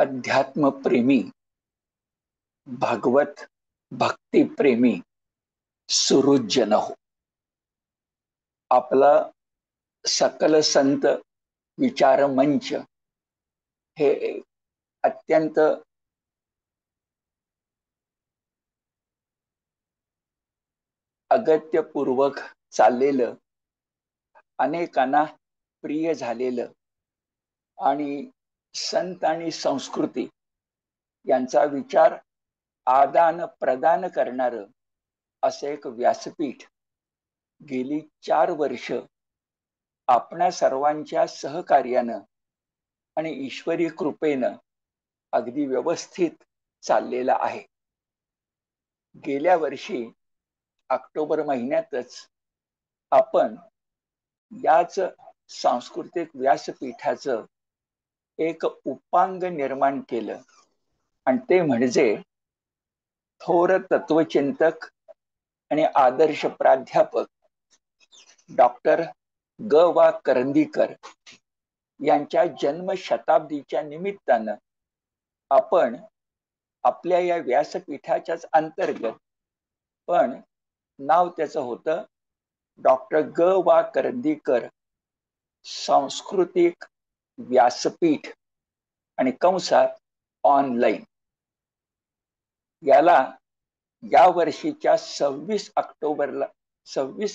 अध्यात्मप्रेमी, भागवत भक्तिप्रेमी सुहृदजन हो. आपला सकल संत विचार मंच हे अत्यंत अगत्यपूर्वक चाललेलं, अनेकांना प्रिय झालेलं आणि संत आणि संस्कृती यांचा विचार आदान प्रदान करणारं असं एक व्यासपीठ गेली 4 वर्ष आपणा सर्वांच्या सहकार्यानं आणि ईश्वरी कृपेनं अगदी व्यवस्थित चाललेलं आहे. गेल्या वर्षी ऑक्टोबर महिन्यातच आपण याच सांस्कृतिक व्यासपीठाचं एक उपांग निर्माण केलं आणि ते म्हणजे थोर तत्वचिंतक आणि आदर्श प्राध्यापक डॉक्टर ग वा करंदीकर यांच्या जन्मशताब्दीच्या निमित्तानं आपण आपल्या या व्यासपीठाच्याच अंतर्गत, पण नाव त्याचं होतं डॉक्टर ग वा करंदीकर सांस्कृतिक व्यासपीठ आणि कंसात ऑनलाईन, याला या वर्षीच्या 26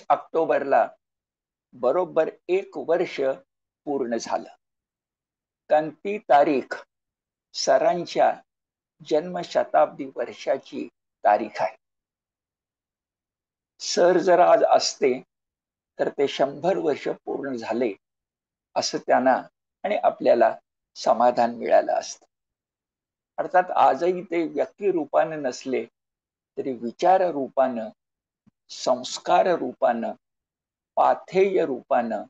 ऑक्टोबरला बरोबर 1 वर्ष पूर्ण झालं. कारण ती तारीख सरांच्या जन्मशताब्दी वर्षाची तारीख आहे. सर जर आज असते तर ते 100 वर्ष पूर्ण झाले असं त्यांना आणि आपल्याला समाधान मिळालं असतं. अर्थात आजही ते व्यक्ती रूपानं नसले तरी विचार रूपानं, संस्कार रूपानं, पाथेय रूपानं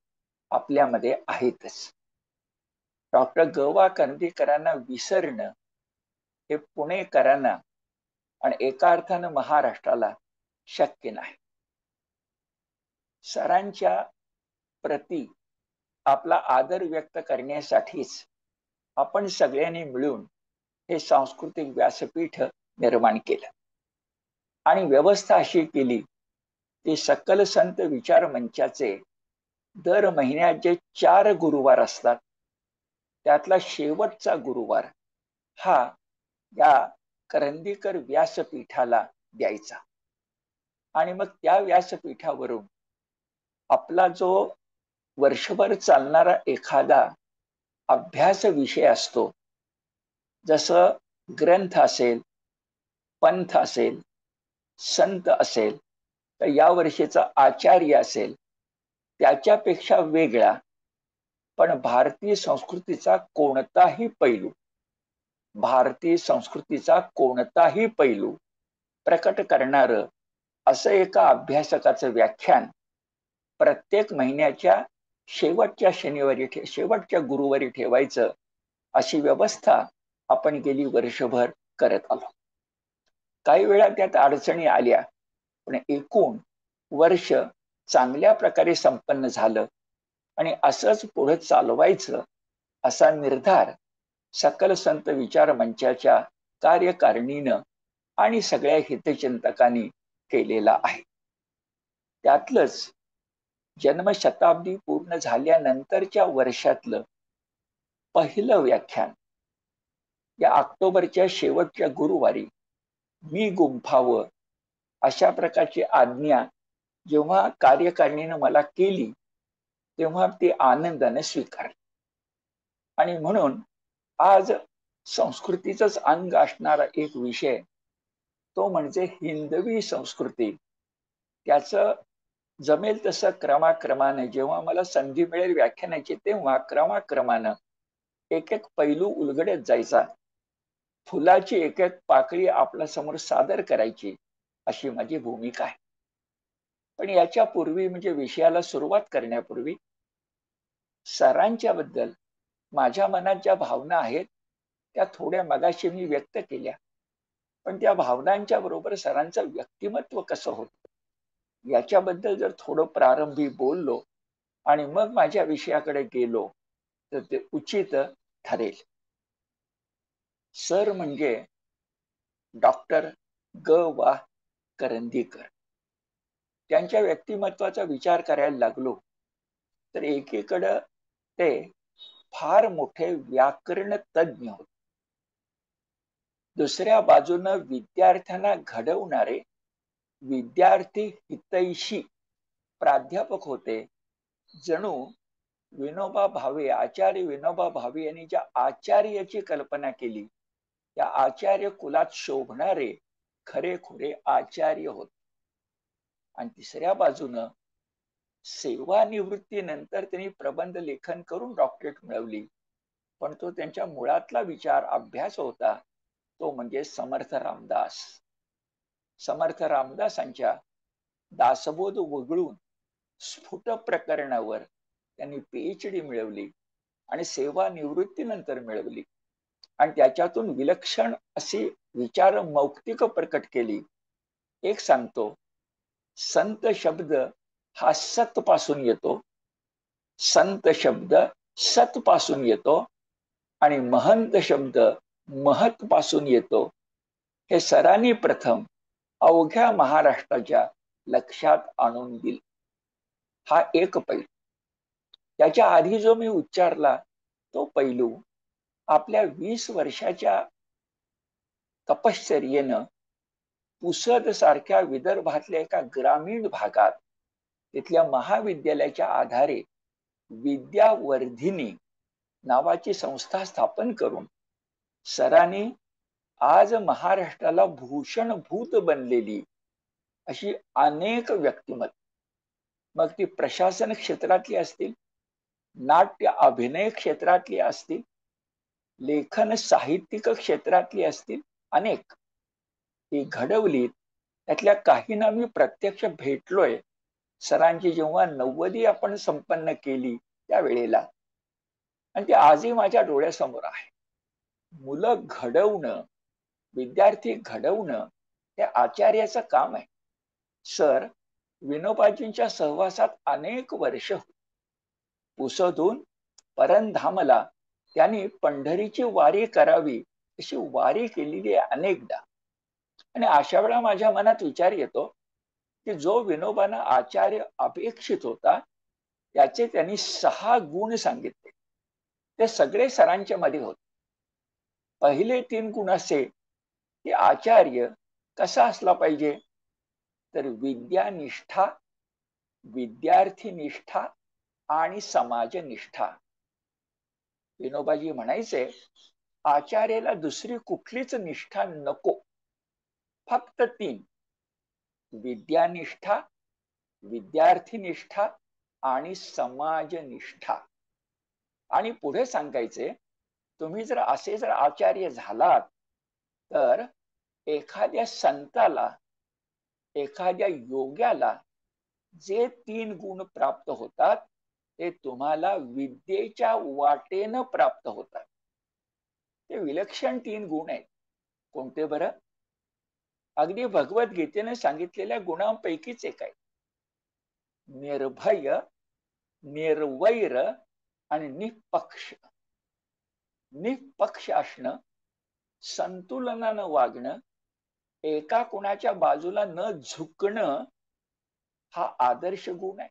आपल्यामध्ये आहेतच. डॉक्टर ग वा करंदीकरांना विसरणं हे पुणेकरांना आणि एका अर्थानं महाराष्ट्राला शक्य नाही. सरांच्या प्रती आपला आदर व्यक्त करण्यासाठीच आपण सगळ्यांनी मिळून हे सांस्कृतिक व्यासपीठ निर्माण केलं आणि व्यवस्था अशी केली की सकल संत विचार मंचाचे दर महिन्यात जे 4 गुरुवार असतात त्यातला शेवटचा गुरुवार हा या करंदीकर व्यासपीठाला द्यायचा आणि मग त्या व्यासपीठावरून आपला जो वर्षभर चालणारा एखादा अभ्यास विषय असतो, जसं ग्रंथ असेल, पंथ असेल, संत असेल, तर या वर्षीचा आचार्य असेल, त्याच्यापेक्षा वेगळा पण भारतीय संस्कृतीचा कोणताही पैलू प्रकट करणारं असं एका अभ्यासकाचं व्याख्यान प्रत्येक महिन्याच्या शेवटच्या गुरुवारी ठेवायचं अशी व्यवस्था आपण गेली वर्षभर करत आलो. काही वेळा त्यात अडचणी आल्या, पण एकूण वर्ष चांगल्या प्रकारे संपन्न झालं आणि असंच पुढे चालवायचं असा निर्धार सकल संत विचार मंचाच्या कार्यकारिणीनं आणि सगळ्या हितचिंतकांनी केलेला आहे. त्यातलंच जन्मशताब्दी पूर्ण झाल्यानंतरच्या वर्षातलं पहिलं व्याख्यान या ऑक्टोबरच्या शेवटच्या गुरुवारी मी गुंफावं अशा प्रकारची आज्ञा जेव्हा कार्यकारिणीनं मला केली तेव्हा ती आनंदाने स्वीकारली आणि म्हणून आज संस्कृतीचंच अंग असणारा एक विषय तो म्हणजे हिंदवी संस्कृती. त्याचं जमेल तसं क्रमाक्रमाने जेव्हा मला संधी मिळेल व्याख्यानाची तेव्हा क्रमाक्रमानं एक एक पैलू उलगडत जायचा, फुलाची एक एक पाकळी आपल्या समोर सादर करायची अशी माझी भूमिका आहे. पण याच्या पूर्वी म्हणजे विषयाला सुरुवात करण्यापूर्वी सरांच्या बद्दल माझ्या मनात ज्या भावना आहेत त्या थोड्या मगाशी मी व्यक्त केल्या, पण त्या भावनांच्या बरोबर सरांचं व्यक्तिमत्व कसं होतं याच्याबद्दल जर थोडं प्रारंभी बोललो आणि मग माझ्या विषयाकडे गेलो तर ते उचित ठरेल. सर म्हणजे डॉक्टर ग वा करंदीकर. त्यांच्या व्यक्तिमत्वाचा विचार करायला लागलो तर एकीकडं ते फार मोठे व्याकरण तज्ज्ञ होते, दुसऱ्या बाजूनं विद्यार्थ्यांना घडवणारे विद्यार्थी हितैषी प्राध्यापक होते. जणू विनोबा भावे, आचार्य विनोबा भावे यांनी ज्या आचार्याची कल्पना केली त्या आचार्य कुलात शोभणारे खरेखुरे आचार्य होते. आणि तिसऱ्या बाजूनं सेवानिवृत्तीनंतर त्यांनी प्रबंध लेखन करून डॉक्टरेट मिळवली, पण तो त्यांच्या मुळातला विचार अभ्यास होता तो म्हणजे समर्थ रामदास. समर्थ रामदासांच्या दासबोध वगळून स्फुट प्रकरणावर त्यांनी PhD मिळवली आणि सेवानिवृत्तीनंतर मिळवली आणि त्याच्यातून विलक्षण अशी विचार मौक्तिक प्रकट केली. एक सांगतो, संत शब्द हा सत पासून येतो, संत शब्द सत पासून येतो आणि महंत शब्द महत पासून येतो. हे सरांनी प्रथम अवघ्या महाराष्ट्राच्या लक्षात आणून दिले. हा एक पैलू. त्याच्या आधी जो मी उच्चारला तो पैलू आपल्या 20 वर्षाच्या तपश्चर्येनं पुसद सारख्या विदर्भातल्या एका ग्रामीण भागात तिथल्या महाविद्यालयाच्या आधारे विद्यावर्धिनी नावाची संस्था स्थापन करून सरांनी आज महाराष्ट्राला भूषणभूत बनलेली अशी अनेक व्यक्तिमत्व, मग ती प्रशासन क्षेत्रातली असतील, नाट्य अभिनय क्षेत्रातली असतील, लेखन साहित्यिक क्षेत्रातली असतील, अनेक ती घडवली. त्यातल्या काहींना मी प्रत्यक्ष भेटलोय सरांची जेव्हा 90 आपण संपन्न केली त्यावेळेला, आणि ते आजही माझ्या डोळ्यासमोर आहे. मुलं घडवणं, विद्यार्थी घडवणं हे आचार्याचं काम आहे. सर विनोबाजींच्या सहवासात अनेक वर्ष, पुसदून परंधामला त्यांनी पंढरीची वारी करावी अशी वारी केलेली आहे अनेकदा. आणि अशा वेळा माझ्या मनात विचार येतो की जो विनोबांना आचार्य अपेक्षित होता त्याचे त्यांनी 6 गुण सांगितले, ते सगळे सरांच्या मध्ये होते. पहिले 3 गुण असे की आचार्य कसा असला पाहिजे, तर विद्यानिष्ठा, विद्यार्थीनिष्ठा आणि समाजनिष्ठा. विनोबाजी म्हणायचे आचार्याला दुसरी कुठलीच निष्ठा नको, फक्त 3: विद्यानिष्ठा, विद्यार्थीनिष्ठा आणि समाजनिष्ठा. आणि पुढे सांगायचे तुम्ही जर असे जर आचार्य झालात तर एखाद्या संताला, एखाद्या योग्याला जे 3 गुण प्राप्त होतात ते तुम्हाला विद्येच्या वाटेनं प्राप्त होतात. ते विलक्षण 3 गुण आहेत. कोणते बरं? अगदी भगवद्गीतेने सांगितलेल्या गुणांपैकीच एक आहे. निर्भय, निर्वैर आणि निपक्ष. निपक्ष असणं, संतुलनानं वागणं, एका कोणाच्या बाजूला न झुकणं हा आदर्श गुण आहे.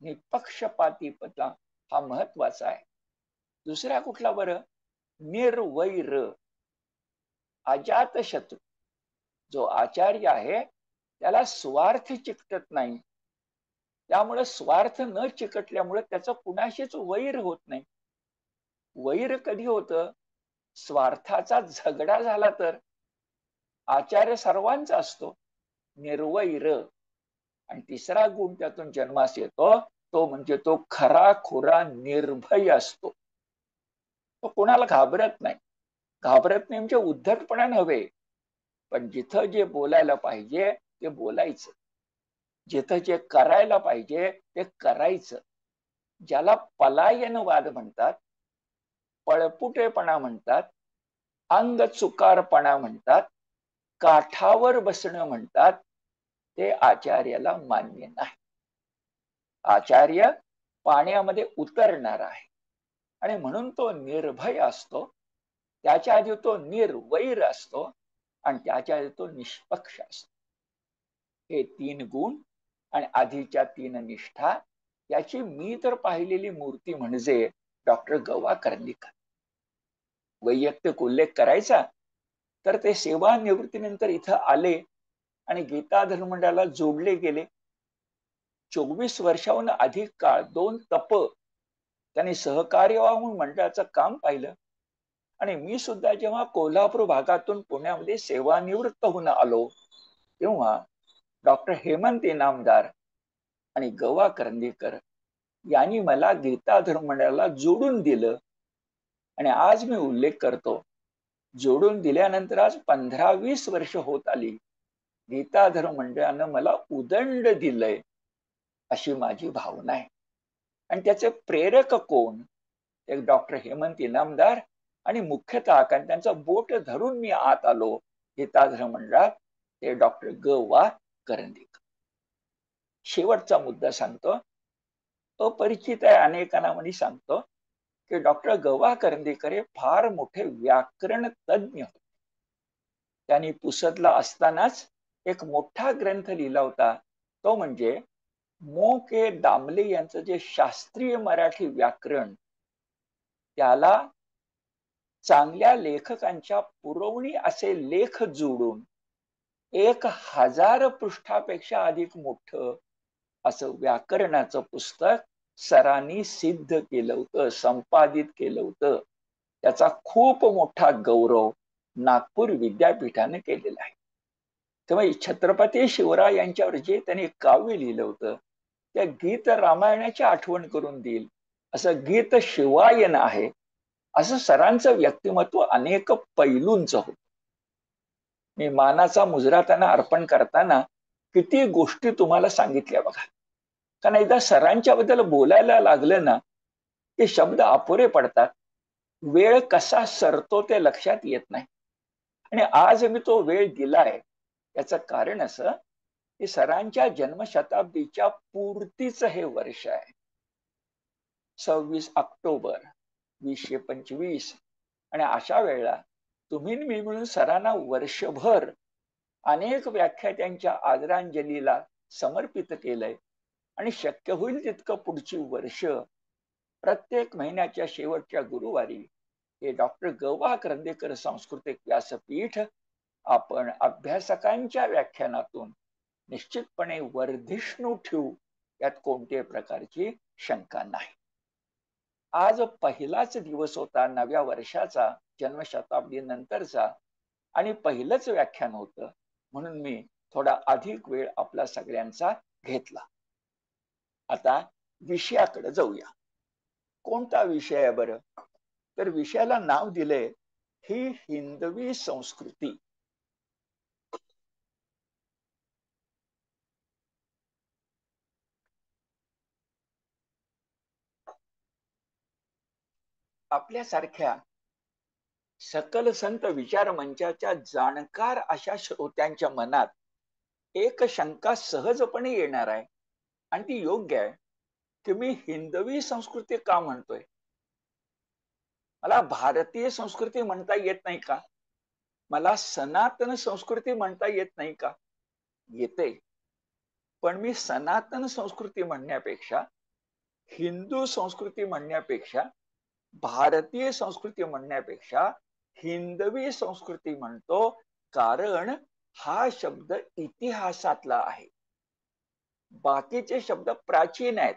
निपक्षपातीपणा हा महत्वाचा आहे. दुसरा कुठला बरं? निर्वैर, अजात शत्रू. जो आचार्य आहे त्याला स्वार्थ चिकटत नाही, त्यामुळे स्वार्थ न चिकटल्यामुळे त्याचं कुणाशीच वैर होत नाही. वैर कधी होतं? स्वार्थाचा झगडा झाला तर. आचार्य सर्वांचा असतो, निर्वैर. आणि तिसरा गुण त्यातून जन्मास येतो तो म्हणजे तो खरा खुरा निर्भय असतो. तो कोणाला घाबरत नाही. घाबरत नाही म्हणजे उद्धटपणा नव्हे, पण जिथं जे बोलायला पाहिजे ते बोलायचं, जिथं जे करायला पाहिजे ते करायचं. ज्याला पलायनवाद म्हणतात, पळपुटेपणा म्हणतात, अंग चुकारपणा म्हणतात, काठावर बसणं म्हणतात, ते आचार्याला मान्य नाही. आचार्य पाण्यामध्ये उतरणार आहे आणि म्हणून तो निर्भय असतो. त्याच्या आधी तो निर्वैर असतो आणि त्याच्या आधी तो निष्पक्ष असतो. हे 3 गुण आणि आधीच्या 3 निष्ठा याची मी तर पाहिलेली मूर्ती म्हणजे डॉक्टर गवा कर्णिकर. वैयक्तिक उल्लेख करायचा तर ते सेवानिवृत्तीनंतर इथं आले आणि गीता धर्ममंडळाला जोडले गेले. 24 वर्षाहून अधिक काळ 2 तप त्यांनी सहकार्य म्हणून मंडळाचं काम पाहिलं. आणि मी सुद्धा जेव्हा कोल्हापूर भागातून पुण्यामध्ये सेवानिवृत्त होऊन आलो तेव्हा डॉक्टर हेमंत इनामदार आणि गवा करंदीकर यांनी मला गीता धर्ममंडळाला जोडून दिलं. आणि आज मी उल्लेख करतो, जोडून दिल्यानंतर आज 15-20 वर्ष होत आली. गीता धर्ममंडळानं मला उदंड दिलंय अशी माझी भावना आहे. आणि त्याचे प्रेरक कोण? एक डॉक्टर हेमंत इनामदार आणि मुख्यतः कारण त्यांचं बोट धरून मी आत आलो गीता धर्ममंडळात, ते डॉक्टर ग वा करंदीकर. शेवटचा मुद्दा सांगतो, अपरिचित आहे अनेकांना म्हणून सांगतो की डॉक्टर गवा करंदीकर हे फार मोठे व्याकरण तज्ञ होते. त्यांनी पुसदला असतानाच एक मोठा ग्रंथ लिहिला होता, तो म्हणजे मो के दामले यांचं जे शास्त्रीय मराठी व्याकरण, त्याला चांगल्या लेखकांच्या पुरवणी असे लेख जोडून 1000 पृष्ठापेक्षा अधिक मोठं असं व्याकरणाचं पुस्तक सरांनी सिद्ध केलं होतं, संपादित केलं होतं. त्याचा खूप मोठा गौरव नागपूर विद्यापीठाने केलेला आहे. तेव्हा छत्रपती शिवराय यांच्यावर जे त्यांनी काव्य लिहिलं होतं, त्या गीत रामायणाची आठवण करून देईल असं गीत शिवायन आहे. असं सरांचं व्यक्तिमत्व अनेक पैलूंचं होतं. मी मानाचा मुजरा त्यांना अर्पण करताना किती गोष्टी तुम्हाला सांगितल्या बघा. कारण एकदा सरांच्या बद्दल बोलायला लागलं ना, ते शब्द अपुरे पडतात. वेळ कसा सरतो ते लक्षात येत नाही. आणि आज मी तो वेळ दिलाय याचं कारण असं की सरांच्या जन्मशताब्दीच्या पूर्तीचं हे वर्ष आहे. 26 ऑक्टोबर 2025. आणि अशा वेळेला तुम्ही मी मिळून सरांना वर्षभर अनेक व्याख्या त्यांच्या आदरांजलीला समर्पित केलंय. आणि शक्य होईल तितकं पुढची वर्ष प्रत्येक महिन्याच्या शेवटच्या गुरुवारी हे डॉक्टर गवा करंदीकर सांस्कृतिक व्यासपीठ आपण अभ्यासकांच्या व्याख्यानातून निश्चितपणे वर्धिष्णू ठेवू, यात कोणत्याही प्रकारची शंका नाही. आज पहिलाच दिवस होता नव्या वर्षाचा, जन्मशताब्दी नंतरचा, आणि पहिलंच व्याख्यान होतं म्हणून मी थोडा अधिक वेळ आपला सगळ्यांचा घेतला. आता विषयाकडे जाऊया. कोणता विषय आहे बरं? तर विषयाला नाव दिले ही हिंदवी संस्कृती. आपल्यासारख्या सकल संत विचार मंचाच्या जाणकार अशा श्रोत्यांच्या मनात एक शंका सहजपणे येणार आहे, आणि ती योग्य आहे की मी हिंदवी संस्कृती का म्हणतोय? मला भारतीय संस्कृती म्हणता येत नाही का? मला सनातन संस्कृती म्हणता येत नाही का? येते. पण मी सनातन संस्कृती म्हणण्यापेक्षा, हिंदू संस्कृती म्हणण्यापेक्षा, भारतीय संस्कृती म्हणण्यापेक्षा हिंदवी संस्कृती म्हणतो, कारण हा शब्द इतिहासातला आहे. बाकीचे शब्द प्राचीन आहेत.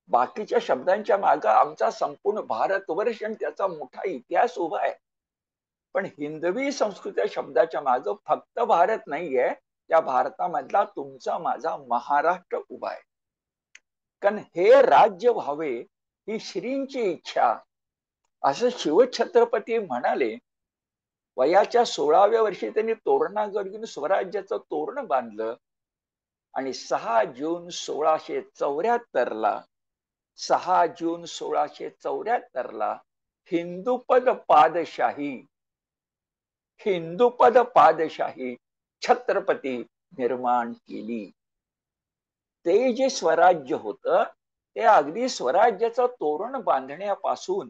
बाकीच्या शब्दांच्या मागे आमचा संपूर्ण भारतवर्ष आणि त्याचा मोठा इतिहास उभा आहे. पण हिंदवी संस्कृती शब्दाच्या मागे फक्त भारत नाहीये, त्या भारतामधला तुमचा माझा महाराष्ट्र उभा आहे. कारण हे राज्य व्हावे ही श्रींची इच्छा, असं शिवछत्रपती म्हणाले. वयाच्या 16व्या वर्षी त्यांनी तोरणागड घेऊन स्वराज्याचं तोरण बांधलं. आणि 6 जून 1674ला 6 जून 1674ला हिंदुपद पादशाही छत्रपती निर्माण केली. ते जे स्वराज्य होतं ते अगदी स्वराज्याचं तोरण बांधण्यापासून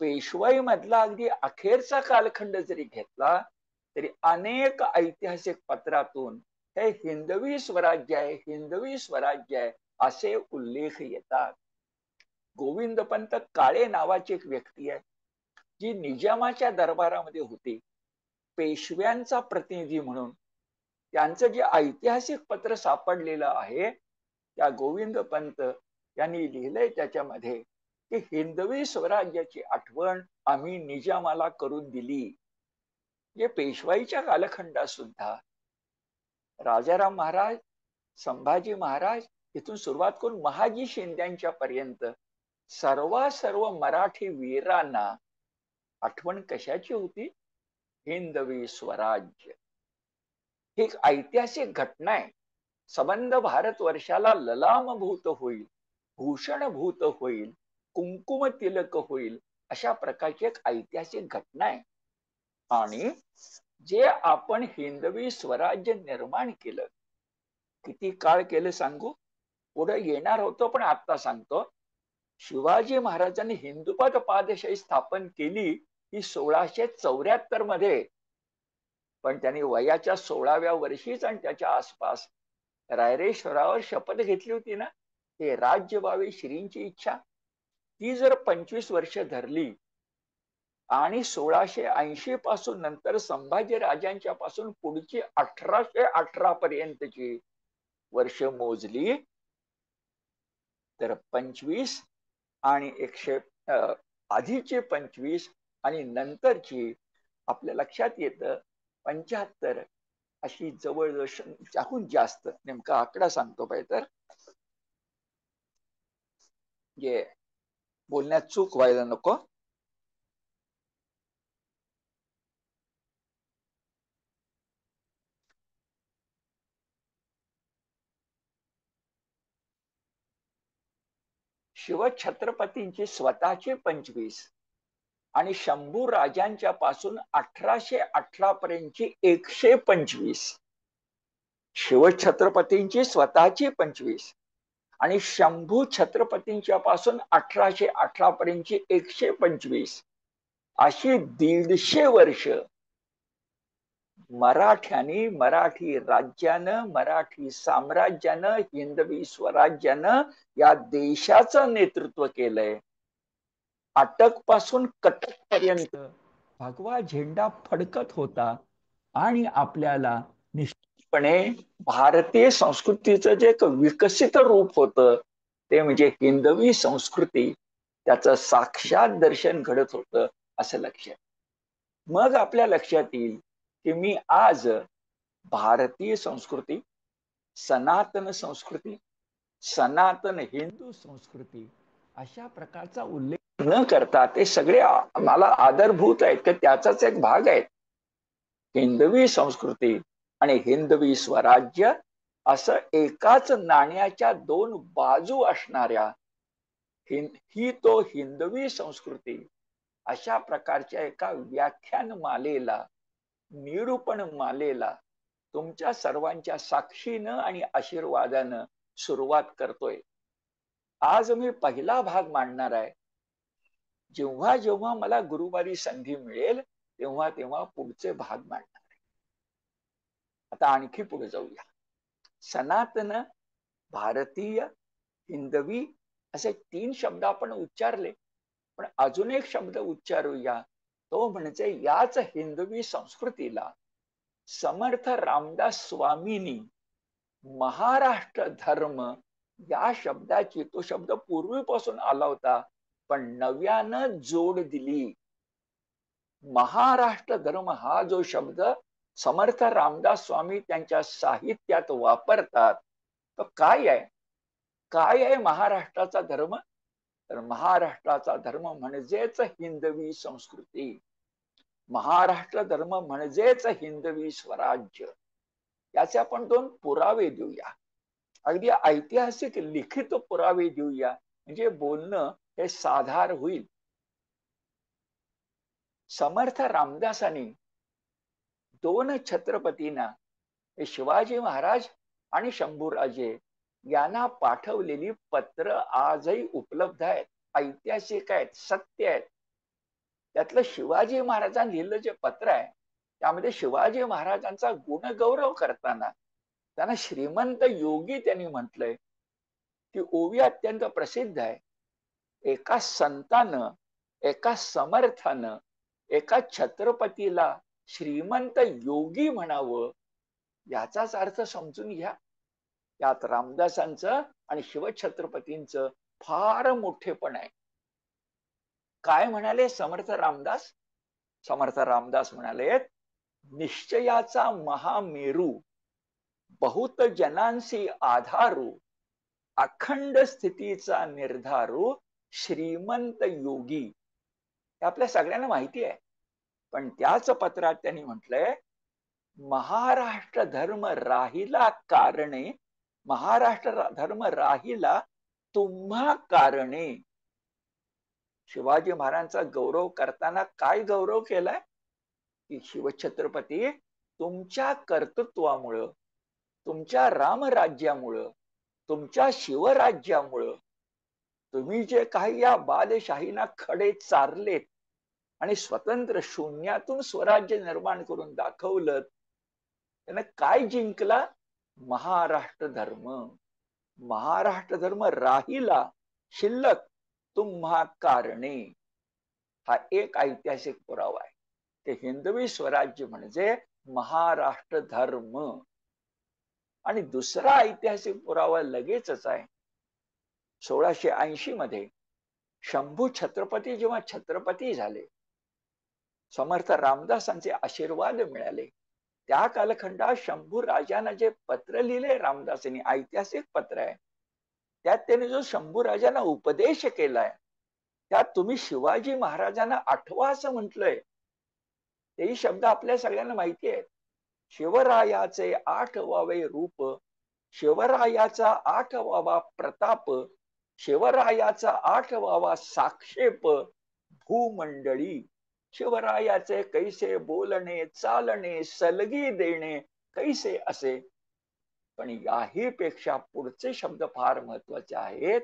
पेशवाई मधला अगदी अखेरचा कालखंड जरी घेतला तरी अनेक ऐतिहासिक पत्रातून हे हिंदवी स्वराज्य आहे, हिंदवी स्वराज्य आहे असे उल्लेख येतात. गोविंदपंत काळे नावाची एक व्यक्ती आहे जी निजामाच्या दरबारामध्ये होती, पेशव्यांचा प्रतिनिधी म्हणून. त्यांचं जे ऐतिहासिक पत्र सापडलेलं आहे त्या गोविंदपंत यांनी लिहिलंय त्याच्यामध्ये की हिंदवी स्वराज्याची आठवण आम्ही निजामाला करून दिली. जे पेशवाईच्या कालखंडात सुद्धा राजाराम महाराज, संभाजी महाराज इथून सुरुवात करून महाजी शिंद्यांच्या पर्यंत सर्व मराठी वीरांना आठवण कशाची होती? हिंदवी स्वराज्य. ही एक ऐतिहासिक घटना आहे. संबंध भारतवर्षाला ललामभूत होईल, भूषणभूत होईल, कुंकुम तिलक होईल अशा प्रकारची एक ऐतिहासिक घटना आहे. आणि जे आपण हिंदवी स्वराज्य निर्माण केलं, किती काळ केलं सांगू? पुढे येणार होतो पण आता सांगतो. शिवाजी महाराजांनी हिंदुपद पादशाही स्थापन केली ही 1674 मध्ये. पण त्यांनी वयाच्या 16व्या वर्षीच आणि त्याच्या आसपास रायरेश्वरावर शपथ घेतली होती ना, हे राज्य व्हावे श्रींची इच्छा. ती जर 25 वर्ष धरली आणि 1680 पासून नंतर संभाजी राजांच्या पासून पुढची 1818 पर्यंतची वर्ष मोजली तर 25 आणि 100 आधीची 25 आणि नंतरची आपल्या लक्षात येतं 75 अशी जवळजवळ त्याहून जास्त. नेमका आकडा सांगतो पाहिजे तर जे बोलण्यात चूक व्हायला नको. शिवछत्रपतींची स्वतःची 25 आणि शंभू राजांच्या पासून 1818 पर्यंतची 125. शिवछत्रपतींची स्वतःची 25 आणि शंभू छत्रपतींच्या पासून 1818 पर्यंतची 125 अशी 150 वर्ष मराठ्यांनी, मराठी राज्यानं, मराठी साम्राज्यानं, हिंदवी स्वराज्यानं या देशाचं नेतृत्व केलंय. अटक पासून कटक पर्यंत भगवा झेंडा फडकत होता आणि आपल्याला निश्चितपणे भारतीय संस्कृतीचं जे एक विकसित रूप होतं ते म्हणजे हिंदवी संस्कृती, त्याचं साक्षात दर्शन घडत होतं असं लक्षात. मग आपल्या लक्षात येईल की मी आज भारतीय संस्कृती, सनातन संस्कृती, सनातन हिंदू संस्कृती अशा प्रकारचा उल्लेख न करता ते सगळे मला आधारभूत आहेत की त्याचाच एक भाग आहे. हिंदवी संस्कृती आणि हिंदवी स्वराज्य असं एकाच नाण्याच्या 2 बाजू असणाऱ्या ही तो हिंदवी संस्कृती अशा प्रकारच्या एका व्याख्यान मालेला, निरूपण मालेला तुमच्या सर्वांच्या साक्षीनं आणि आशीर्वादानं सुरुवात करतोय. आज मी पहिला भाग मांडणार आहे. जेव्हा जेव्हा मला गुरुवारी संधी मिळेल तेव्हा तेव्हा पुढचे भाग मांडणार आहे. आता आणखी पुढे जाऊया. सनातन, भारतीय, हिंदवी असे 3 शब्द आपण उच्चारले, पण अजून एक शब्द उच्चारूया. तो म्हणजे याच हिंदवी संस्कृतीला समर्थ रामदास स्वामींनी महाराष्ट्र धर्म या शब्दाची, तो शब्द पूर्वीपासून आला होता पण नव्यानं जोड दिली. महाराष्ट्र धर्म हा जो शब्द समर्थ रामदास स्वामी त्यांच्या साहित्यात वापरतात तो काय आहे? काय आहे महाराष्ट्राचा धर्म? तर महाराष्ट्राचा धर्म म्हणजेच हिंदवी संस्कृती, महाराष्ट्र धर्म म्हणजेच हिंदवी स्वराज्य. याचे आपण 2 पुरावे देऊया, अगदी ऐतिहासिक लिखित पुरावे देऊया, म्हणजे बोलणं हे साधार होईल. समर्थ रामदासांनी 2 छत्रपतींना, शिवाजी महाराज आणि शंभूराजे यांना पाठवलेली पत्र आजही उपलब्ध आहेत, ऐतिहासिक आहेत, सत्य आहेत. त्यातलं शिवाजी महाराजांनी लिहिलं जे पत्र आहे त्यामध्ये शिवाजी महाराजांचा गुणगौरव करताना त्यांना श्रीमंत योगी त्यांनी म्हटलंय. ती ओवी अत्यंत प्रसिद्ध आहे. एका संतानं, एका समर्थानं, एका छत्रपतीला श्रीमंत योगी म्हणावं याचाच अर्थ समजून घ्या. यात रामदासांचं आणि शिवछत्रपतींचं फार मोठेपण आहे. काय म्हणाले समर्थ रामदास? समर्थ रामदास म्हणाले, निश्चयाचा महामेरू, बहुत जनांसी आधारू, अखंड स्थितीचा निर्धारू, श्रीमंत योगी. हे आपल्या सगळ्यांना माहिती आहे. पण त्याच पत्रात त्यांनी म्हटलंय, महाराष्ट्र धर्म राहिला कारणे, महाराष्ट्र धर्म राहिला तुम्हा कारणे. शिवाजी महाराजांचा गौरव करताना काय गौरव केलाय की शिवछत्रपती तुमच्या कर्तृत्वामुळं, तुमच्या रामराज्यामुळं, तुमच्या शिवराज्यामुळं तुम्ही जे काही या बादशाहीना खडे चारलेत आणि स्वतंत्र शून्यातून स्वराज्य निर्माण करून दाखवलं, त्यानं काय जिंकला? महाराष्ट्र धर्म. महाराष्ट्र धर्म राहिला शिल्लक तुम्हा कारणे. हा एक ऐतिहासिक पुरावा आहे. ते हिंदवी स्वराज्य म्हणजे महाराष्ट्र धर्म. आणि दुसरा ऐतिहासिक पुरावा लगेचच आहे. 1680 मध्ये शंभू छत्रपती जेव्हा छत्रपती झाले, समर्थ रामदासांचे आशीर्वाद मिळाले, त्या कालखंडात शंभू राजांना जे पत्र लिहिले रामदासांनी, ऐतिहासिक पत्र आहे, त्यात त्याने जो शंभू राजांना उपदेश केलाय त्यात तुम्ही शिवाजी महाराजांना आठवा असं म्हटलंय. तेही शब्द आपल्या सगळ्यांना माहिती आहेत. शिवरायाचे आठवावे रूप, शिवरायाचा आठवावा प्रताप, शिवरायाचा आठवावा साक्षेप, भूमंडळी शिवरायाचे कैसे बोलणे चालणे, सलगी देणे कैसे असे. पण याही पेक्षा पुढचे शब्द फार महत्वाचे आहेत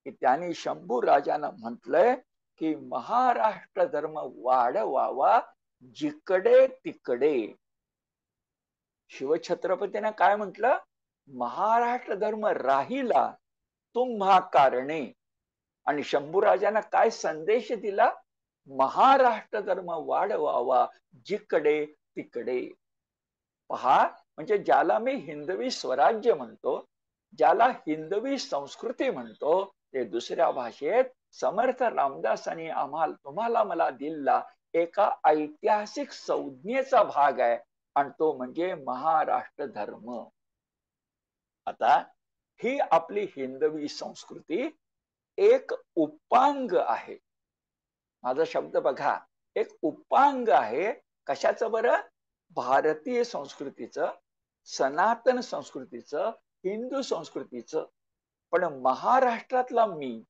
की त्यांनी शंभू राजांना म्हटलंय की महाराष्ट्र धर्म वाढवावा जिकडे तिकडे. शिवछत्रपतीने काय म्हटलं? महाराष्ट्र धर्म राहिला तुम्हा कारणे. आणि शंभू राजांना काय संदेश दिला? महाराष्ट्र धर्म वाढवावा जिकडे तिकडे. पहा, म्हणजे ज्याला मी हिंदवी स्वराज्य म्हणतो, ज्याला हिंदवी संस्कृती म्हणतो, ते दुसऱ्या भाषेत समर्थ रामदासांनी आम्हाला, तुम्हाला, मला दिलेला एका ऐतिहासिक संज्ञेचा भाग आहे आणि तो म्हणजे महाराष्ट्र धर्म. आता ही आपली हिंदवी संस्कृती एक उपांग आहे. माझा शब्द बघा, एक उपांग आहे. कशाचं बरं? भारतीय संस्कृतीचं, सनातन संस्कृतीचं, हिंदू संस्कृतीचं. पण महाराष्ट्रातला मी,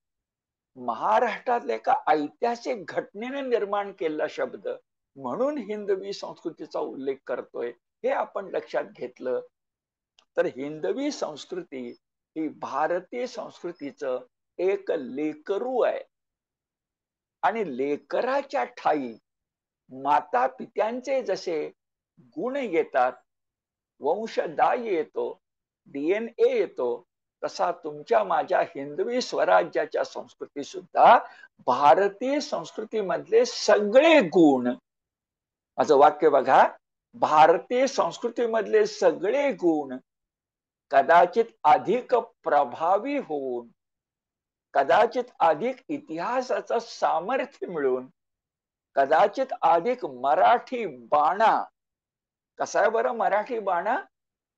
महाराष्ट्रातल्या एका ऐतिहासिक घटनेने निर्माण केलेला शब्द म्हणून हिंदवी संस्कृतीचा उल्लेख करतोय, हे आपण लक्षात घेतलं तर हिंदवी संस्कृती ही भारतीय संस्कृतीचं एक लेकरू आहे. आणि लेकराच्या ठाई माता पित्यांचे जसे गुण येतात, वंशदाय येतो, DNA येतो, तसा तुमच्या माझ्या हिंदवी स्वराज्याच्या संस्कृती सुद्धा भारतीय संस्कृतीमधले सगळे गुण, माझं वाक्य बघा, भारतीय संस्कृतीमधले सगळे गुण कदाचित अधिक प्रभावी होऊन, कदाचित अधिक इतिहासाचं सामर्थ्य मिळून, कदाचित अधिक मराठी बाणा. कसा आहे बरं मराठी बाणा?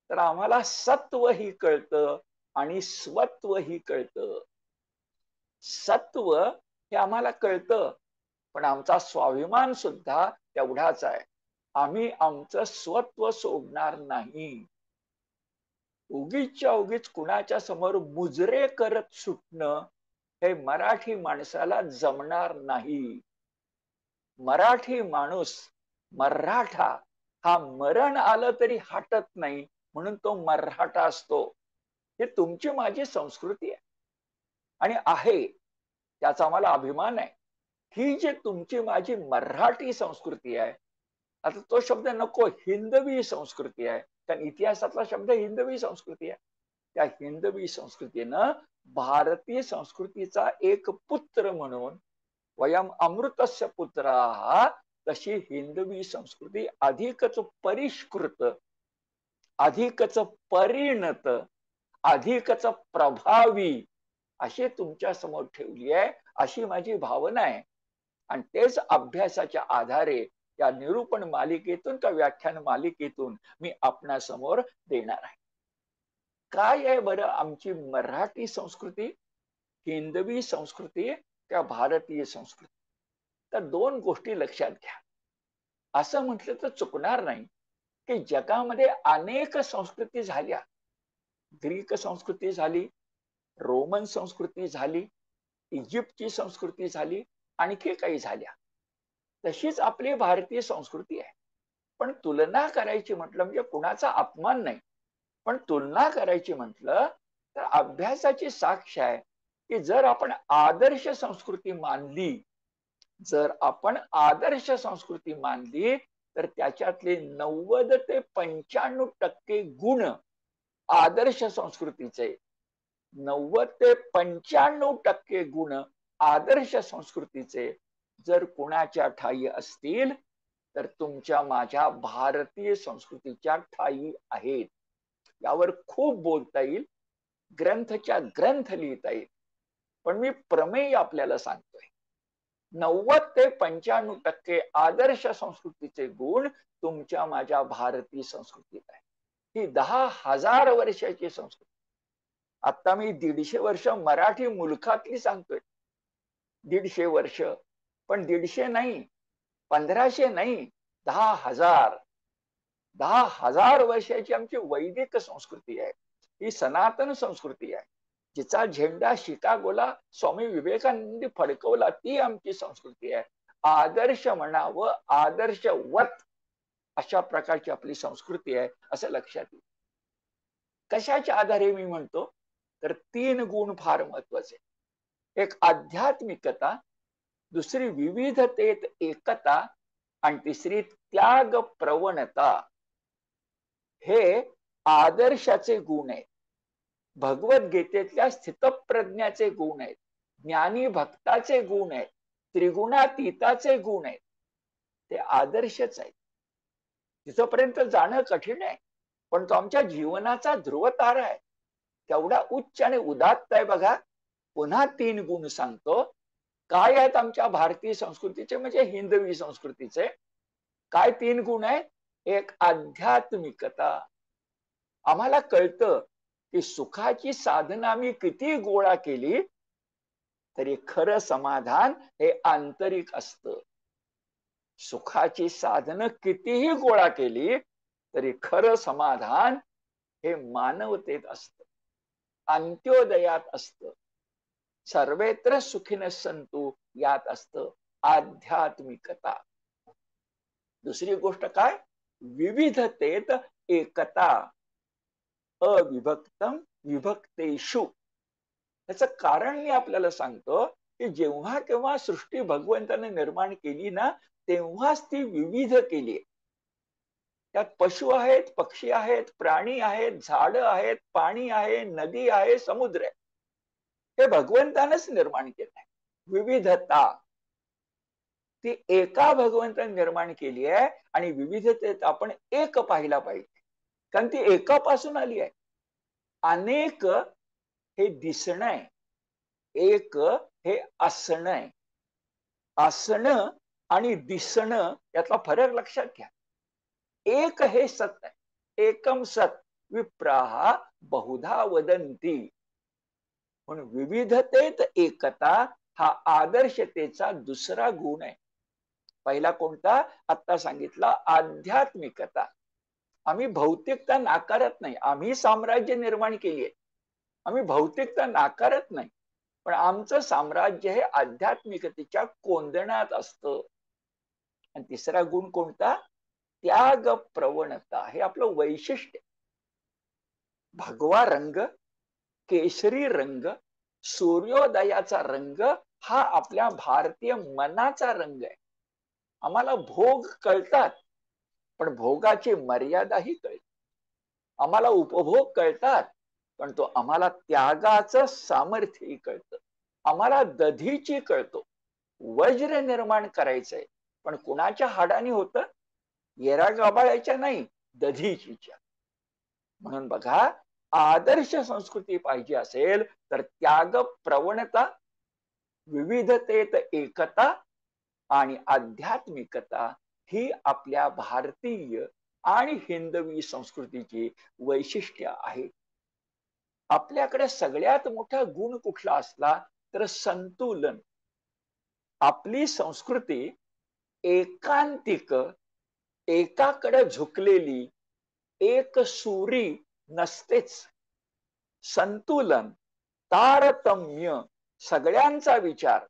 तर आम्हाला सत्व ही कळतं आणि स्वत्व ही कळतं. सत्व हे आम्हाला कळतं, पण आमचा स्वाभिमान सुद्धा तेवढाच आहे. आम्ही आमचं स्वत्व सोडणार नाही. उगीच्या उगीच कुणाच्या समोर मुजरे करत सुटणं हे मराठी माणसाला जमणार नाही. मराठी माणूस, मराठा हा मरण आलं तरी हटत नाही, म्हणून तो मराठा असतो. हे तुमची माझी संस्कृती आहे आणि आहे, त्याचा आम्हाला अभिमान आहे. ही जी तुमची माझी मराठी संस्कृती आहे, आता तो शब्द नको, हिंदवी संस्कृती आहे, कारण इतिहासातला शब्द हिंदवी संस्कृती आहे. त्या हिंदवी संस्कृतीनं भारतीय संस्कृतीचा एक पुत्र म्हणून वयम अमृतस्य पुत्राः, तशी हिंदवी संस्कृती अधिकच परिष्कृत, अधिकच परिणत, अधिकच प्रभावी अशी तुमच्या समोर ठेवली आहे, अशी माझी भावना आहे. आणि तेच अभ्यासाच्या आधारे या निरूपण मालिकेतून त्या व्याख्यान मालिकेतून मी आपणासमोर देणार आहे. काय आहे बरं आमची मराठी संस्कृती, हिंदवी संस्कृती त्या भारतीय संस्कृती? तर दोन गोष्टी लक्षात घ्या. असं म्हटलं तर चुकणार नाही की जगामध्ये अनेक संस्कृती झाल्या. ग्रीक संस्कृती झाली, रोमन संस्कृती झाली, इजिप्तची संस्कृती झाली, आणखी काही झाल्या. तशीच आपली भारतीय संस्कृती आहे. पण तुलना करायची म्हटलं म्हणजे कुणाचा अपमान नाही, पण तुलना करायची म्हटलं तर अभ्यासाची साक्ष आहे की जर आपण आदर्श संस्कृती मानली, जर आपण आदर्श संस्कृती मानली तर त्याच्यातले 90 ते 95% गुण आदर्श संस्कृतीचे, 90 ते 95% गुण आदर्श संस्कृतीचे जर कुणाच्या ठायी असतील तर तुमच्या माझ्या भारतीय संस्कृतीच्या ठायी आहेत. यावर खूप बोलता येईल, ग्रंथच्या ग्रंथ लिहिता येईल, पण मी प्रमेय आपल्याला सांगतोय. 90 ते 95% आदर्श संस्कृतीचे गुण तुमच्या माझ्या भारतीय संस्कृतीत आहे. ही 10,000 वर्षाची संस्कृती. आता मी 150 वर्ष मराठी मुलखातली सांगतोय. 150 वर्ष, पण 150 नाही, 1500 नाही, 10,000. 10,000 वर्षाची आमची वैदिक संस्कृती आहे. ही सनातन संस्कृती आहे. जिचा झेंडा शिकागोला स्वामी विवेकानंदांनी फडकवला, ती आमची संस्कृती आहे. आदर्श म्हणावं, आदर्शवत अशा प्रकारची आपली संस्कृती आहे, असं लक्षात येईल. कशाच्या आधारे मी म्हणतो तर 3 गुण फार महत्वाचे. एक आध्यात्मिकता, दुसरी विविधतेत एकता, आणि तिसरी त्याग प्रवणता. हे आदर्शाचे गुण आहेत. भगवद्गीतेतल्या स्थितप्रज्ञाचे गुण आहेत, ज्ञानी भक्ताचे गुण आहेत, त्रिगुणातीताचे गुण आहेत. ते आदर्शच आहेत. तिथपर्यंत जाणं कठीण आहे, पण तो आमच्या जीवनाचा ध्रुवतारा आहे. केवढा उच्च आणि उदात्त आहे बघा. पुन्हा 3 गुण सांगतो. काय आहेत आमच्या भारतीय संस्कृतीचे म्हणजे हिंदवी संस्कृतीचे? काय 3 गुण आहेत? एक आध्यात्मिकता. आम्हाला कळतं की सुखाची साधना मी किती गोळा केली तरी खरं समाधान हे आंतरिक असतं. सुखाची साधनं कितीही गोळा केली तरी खरं समाधान हे मानवतेत असतं, अंत्योदयात असतं, सर्वत्र सुखिनः सन्तु यात असतं आध्यात्मिकता. दुसरी गोष्ट काय? विविधतेत एकता, अविभक्तम विभक्तेषु. त्याचं कारण मी आपल्याला सांगतो की जेव्हा केव्हा सृष्टी भगवंताने निर्माण केली ना, तेव्हाच ती विविध केली. त्यात पशु आहेत, पक्षी आहेत, प्राणी आहेत, झाडं आहेत, पाणी आहे, नदी आहे, समुद्र आहे. हे भगवंतानंच निर्माण केलं आहे. विविधता ती एका भगवंताने निर्माण केली आहे आणि विविधतेत आपण एक पाहिला पाहिजे, कारण ती एकापासून आली आहे. अनेक हे दिसणं आहे, एक हे असणं आहे. असणं आणि दिसणं यातला फरक लक्षात घ्या. एक हे सत्य आहे, एकम सत विप्राहा बहुधा वदंती. म्हणून विविधतेत एकता हा आदर्शतेचा दुसरा गुण आहे. पहिला कोणता? आता सांगितला, आध्यात्मिकता. आम्ही भौतिकता नाकारत नाही, आम्ही साम्राज्य निर्माण केली आहे, आम्ही भौतिकता नाकारत नाही, पण आमचं साम्राज्य हे आध्यात्मिकतेच्या कोंदणात असतं. आणि तिसरा गुण कोणता? त्याग प्रवणता. हे आपलं वैशिष्ट्य. भगवा रंग, केशरी रंग, सूर्योदयाचा रंग हा आपल्या भारतीय मनाचा रंग आहे. आम्हाला भोग कळतात, पण भोगाची मर्यादाही कळते. आम्हाला उपभोग कळतात, पण तो आम्हाला त्यागाचं सामर्थ्यही कळतं. आम्हाला दधीची कळतो, वज्र निर्माण करायचंय, पण कुणाच्या हाडानी होतं? येरा गाभाळ्याच्या नाही, दधीचीच्या. म्हणून बघा, आदर्श संस्कृती पाहिजे असेल तर त्याग प्रवणता, विविधतेत एकता आणि आध्यात्मिकता ही आपल्या भारतीय आणि हिंदवी संस्कृतीची वैशिष्ट्य आहे. आपल्याकडे सगळ्यात मोठा गुण कुठला असला तर संतुलन. आपली संस्कृती एकांतिक, एकाकडे झुकलेली, एक सुरी नसतेच. संतुलन, तारतम्य, सगळ्यांचा विचार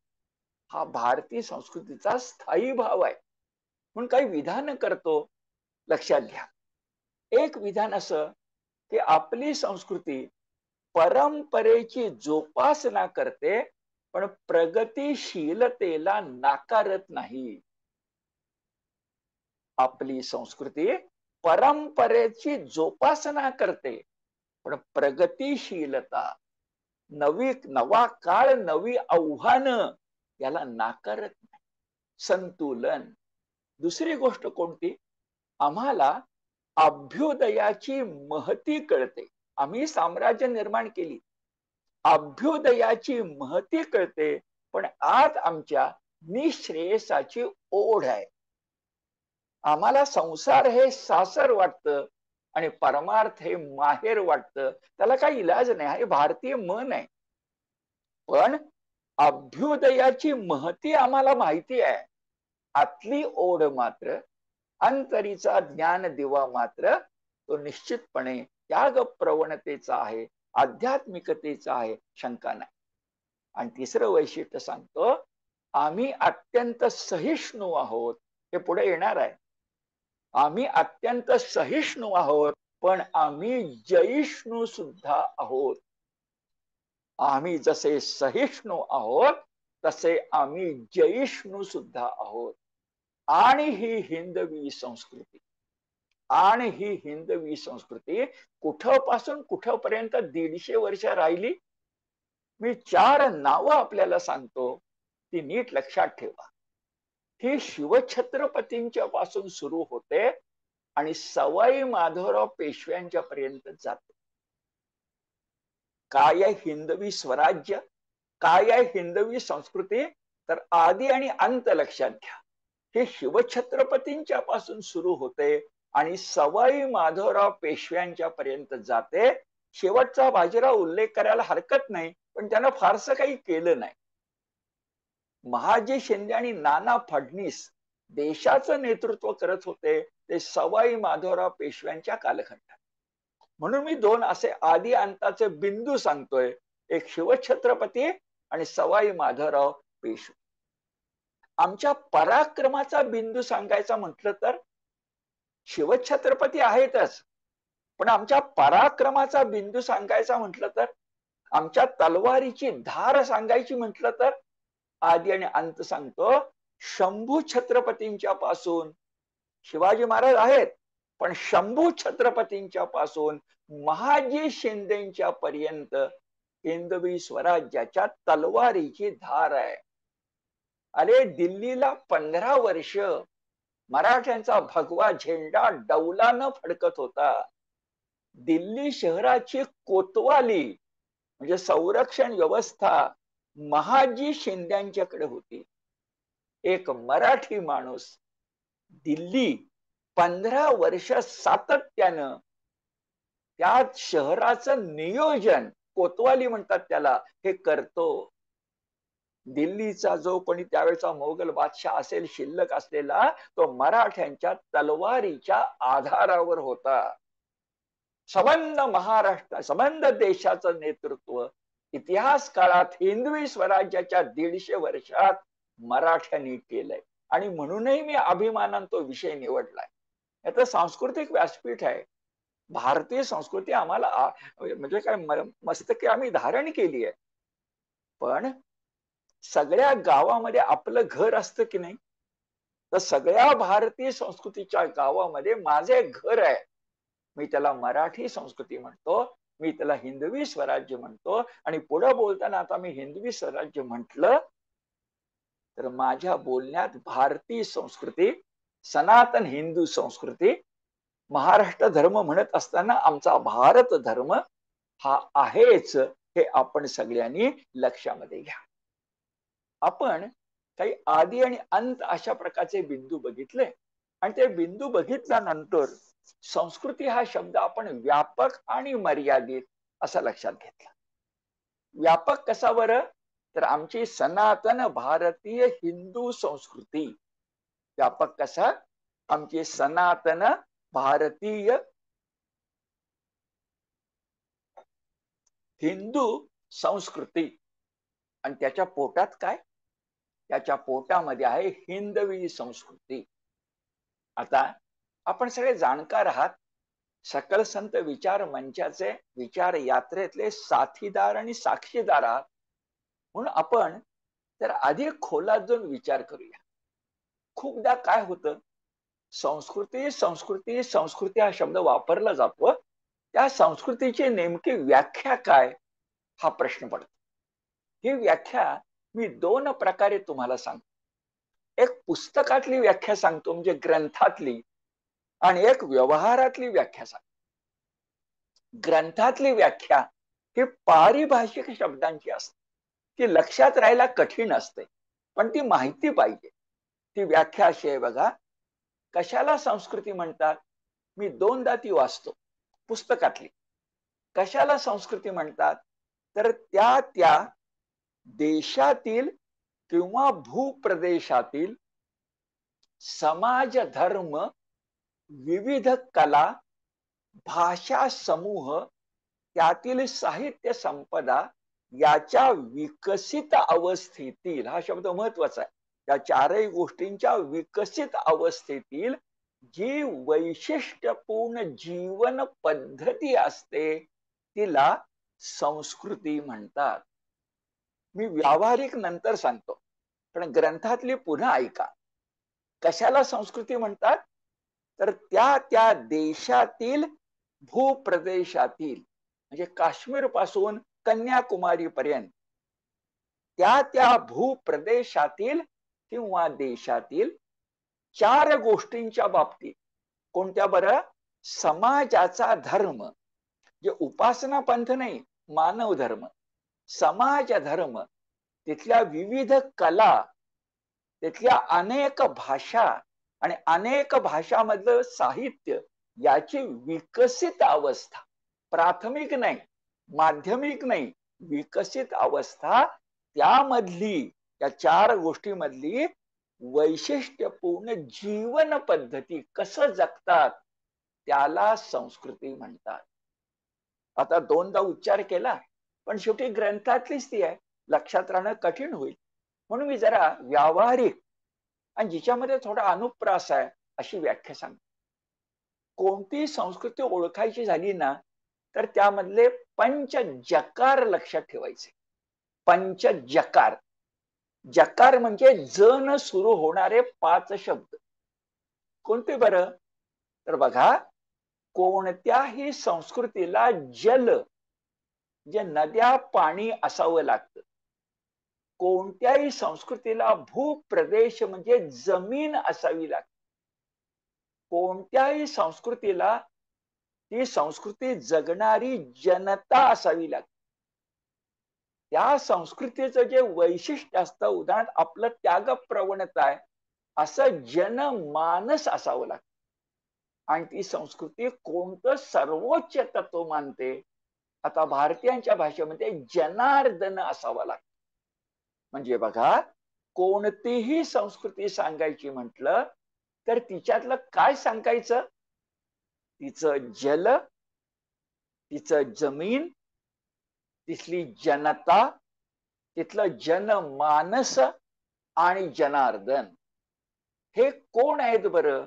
हा भारतीय संस्कृतीचा स्थायी भाव आहे. म्हणून काही विधान करतो, लक्षात घ्या. एक विधान असं की आपली संस्कृती परंपरेची जोपासना करते, पण प्रगतीशीलतेला नाकारत नाही. आपली संस्कृती परंपरेची जोपासना करते, पण प्रगतीशीलता, नवा काळ, नवी आव्हानं याला नाकारत नाही. संतुलन. दुसरी गोष्ट कोणती? आम्हाला अभ्युदयाची महती कळते. आम्ही साम्राज्य निर्माण केली, अभ्युदयाची महती कळते, पण आज आमच्या निश्रेयसाची ओढ आहे. आम्हाला संसार हे सासर वाटतं आणि परमार्थ हे माहेर वाटतं. त्याला काही इलाज नाही, हे भारतीय मन आहे. पण अभ्युदयाची महती आम्हाला माहिती आहे. आतली ओढ मात्र, अंतरीचा ज्ञान दिवा मात्र तो निश्चितपणे त्याग प्रवणतेचा आहे, आध्यात्मिकतेचा आहे, शंका नाही. आणि तिसरं वैशिष्ट्य सांगतो, आम्ही अत्यंत सहिष्णू आहोत. हे पुढे येणार आहे. आम्ही अत्यंत सहिष्णू आहोत, पण आम्ही जयिष्णू सुद्धा आहोत. आम्ही जसे सहिष्णू आहोत तसे आम्ही जयिष्णू सुद्धा आहोत. आणि ही हिंदवी संस्कृती, आणि ही हिंदवी संस्कृती कुठपासून कुठपर्यंत 150 वर्ष राहिली. मी 4 नावं आपल्याला सांगतो, ती नीट लक्षात ठेवा. ही शिवछत्रपतींच्या पासून सुरू होते आणि सवाई माधवराव पेशव्यांच्या पर्यंत जाते. काय आहे हिंदवी स्वराज्य, काय आहे हिंदवी संस्कृती? तर आदि आणि अंत लक्षात घ्या. हे शिवछत्रपतींच्या पासून सुरू होते आणि सवाई माधवराव पेशव्यांच्या पर्यंत जाते. शेवटचा बाजीराव उल्लेख करायला हरकत नाही, पण त्यानं फारसं काही केलं नाही. महाजी शिंदे आणि नाना फडणीस देशाचं नेतृत्व करत होते ते सवाई माधवराव पेशव्यांच्या कालखंडात. म्हणून मी 2 असे आदि अंताचे बिंदू सांगतोय, एक शिवछत्रपती आणि सवाई माधवराव पेशवे. आमच्या पराक्रमाचा बिंदू सांगायचा म्हटलं तर शिवछत्रपती आहेतच, पण आमच्या पराक्रमाचा बिंदू सांगायचा म्हटलं तर, आमच्या तलवारीची धार सांगायची म्हटलं तर, आदि आणि अंत सांगतो. शंभू छत्रपतींच्या पासून शिवाजी महाराज आहेत, पण शंभू छत्रपतींच्या पासून महाजी शिंदेच्या पर्यंत हिंदवी स्वराज्याच्या तलवारीची धार आहे. अरे दिल्लीला 15 वर्ष मराठ्यांचा भगवा झेंडा डौलानं फडकत होता. दिल्ली शहराची कोतवाली म्हणजे संरक्षण व्यवस्था महाजी शिंद्यांच्याकडे होती. एक मराठी माणूस दिल्ली 15 वर्ष सातत्यानं त्या शहराचं नियोजन, कोतवाली म्हणतात त्याला, हे करतो. दिल्लीचा जो कोणी त्यावेळेचा मोगल बादशाह असेल शिल्लक असलेला, तो मराठ्यांच्या तलवारीच्या आधारावर होता. संबंध महाराष्ट्र, संबंध देशाचं नेतृत्व इतिहास काळात हिंदवी स्वराज्याच्या 150 वर्षात मराठ्यांनी केलंय. आणि म्हणूनही मी अभिमानानं तो विषय निवडलाय. याचं सांस्कृतिक व्यासपीठ आहे. भारतीय संस्कृती आम्हाला म्हणजे काय मस्तकी आम्ही धारण केली आहे, पण सगळ्या गावामध्ये आपलं घर असतं की नाही, तर सगळ्या भारतीय संस्कृतीच्या गावामध्ये माझे घर आहे. मी त्याला मराठी संस्कृती म्हणतो, मी त्याला हिंदवी स्वराज्य म्हणतो. आणि पुढे बोलताना आता मी हिंदवी स्वराज्य म्हटलं तर माझ्या बोलण्यात भारतीय संस्कृती, सनातन हिंदू संस्कृती, महाराष्ट्र धर्म म्हणत असताना आमचा भारत धर्म हा आहेच, हे आपण सगळ्यांनी लक्षामध्ये घ्या. आपण काही आदी आणि अंत अशा प्रकारचे बिंदू बघितले, आणि ते बिंदू बघितल्यानंतर संस्कृती हा शब्द आपण व्यापक आणि मर्यादित असा लक्षात घेतला. व्यापक कसा बरं? तर आमची सनातन भारतीय हिंदू संस्कृती. व्यापक कसा? आमची सनातन भारतीय हिंदू संस्कृती. आणि त्याच्या पोटात काय? त्याच्या पोटामध्ये आहे हिंदवी संस्कृती. आता आपण सगळे जाणकार आहात, सकल संत विचार मंचाचे विचार यात्रेतले साथीदार आणि साक्षीदार आहात. म्हणून आपण तर अधिक खोलात जाऊन विचार करूया. खूपदा काय होतं, संस्कृती संस्कृती संस्कृती हा शब्द वापरला जातो, त्या संस्कृतीची नेमकी व्याख्या काय हा प्रश्न पडतो. ही व्याख्या मी दोन प्रकारे तुम्हाला सांगतो. एक पुस्तकातली व्याख्या सांगतो, म्हणजे ग्रंथातली, आणि एक व्यवहारातली व्याख्या सांगतो. ग्रंथातली व्याख्या ही पारिभाषिक शब्दांची असते, ती लक्षात राहायला कठीण असते, पण ती माहिती पाहिजे. ती व्याख्या अशी आहे बघा. कशाला संस्कृती म्हणतात? मी दोनदा ती वाचतो पुस्तकातली. कशाला संस्कृती म्हणतात? तर त्या त्या देशातील किंवा भूप्रदेशातील समाज, धर्म, विविध कला, भाषा समूह, त्यातील साहित्य संपदा याच्या विकसित अवस्थेतील, हा शब्द महत्वाचा आहे, या चारही गोष्टींच्या विकसित अवस्थेतील जी वैशिष्ट्यपूर्ण जीवन पद्धती असते तिला संस्कृती म्हणतात. मी व्यावहारिक नंतर सांगतो, पण ग्रंथातली पुन्हा ऐका. कशाला संस्कृती म्हणतात? तर त्या त्या देशातील भूप्रदेशातील, म्हणजे काश्मीर पासून कन्याकुमारी पर्यंत त्या त्या भूप्रदेशातील किंवा देशातील चार गोष्टींच्या बाबतीत. कोणत्या बरं? समाजाचा धर्म, जे उपासना पंथ नाही, मानव धर्म, समाज धर्म, तिथल्या विविध कला, तिथल्या अनेक भाषा आणि अनेक भाषामधलं साहित्य, याची विकसित अवस्था, प्राथमिक नाही, माध्यमिक नाही, विकसित अवस्था, त्यामधली, त्या चार गोष्टीमधली वैशिष्ट्यपूर्ण जीवन पद्धती कसं जगतात त्याला संस्कृती म्हणतात. आता दोनदा उच्चार केला, पण शेवटी ग्रंथातलीच ती आहे, लक्षात राहणं कठीण होईल. म्हणून मी जरा व्यावहारिक आणि जिच्यामध्ये थोडा अनुप्रास आहे अशी व्याख्या सांगतो. कोणती संस्कृती ओळखायची झाली ना, तर त्यामधले पंचजकार लक्षात ठेवायचे. पंचजकार. जकार म्हणजे जन सुरू होणारे 5 शब्द. कोणते बरं? तर बघा, कोणत्याही संस्कृतीला जल, जे नद्या पाणी असावं लागतं. कोणत्याही संस्कृतीला भूप्रदेश म्हणजे जमीन असावी लागते. कोणत्याही संस्कृतीला ती संस्कृती जगणारी जनता असावी लागते. त्या संस्कृतीचं जे वैशिष्ट्य असतं, उदाहरणार्थ आपलं त्याग प्रवणता आहे, असं जनमानस असावं लागतं. आणि ती संस्कृती कोणतं सर्वोच्च तत्व मानते? आता भारतीयांच्या भाषेमध्ये जनार्दन असावं लागतं. म्हणजे बघा, कोणतीही संस्कृती सांगायची म्हटलं तर तिच्यातलं काय सांगायचं? तिचं जल, तिचं जमीन, तिथली जनता, तिथलं जनमानस आणि जनार्दन. हे कोण आहेत बरं?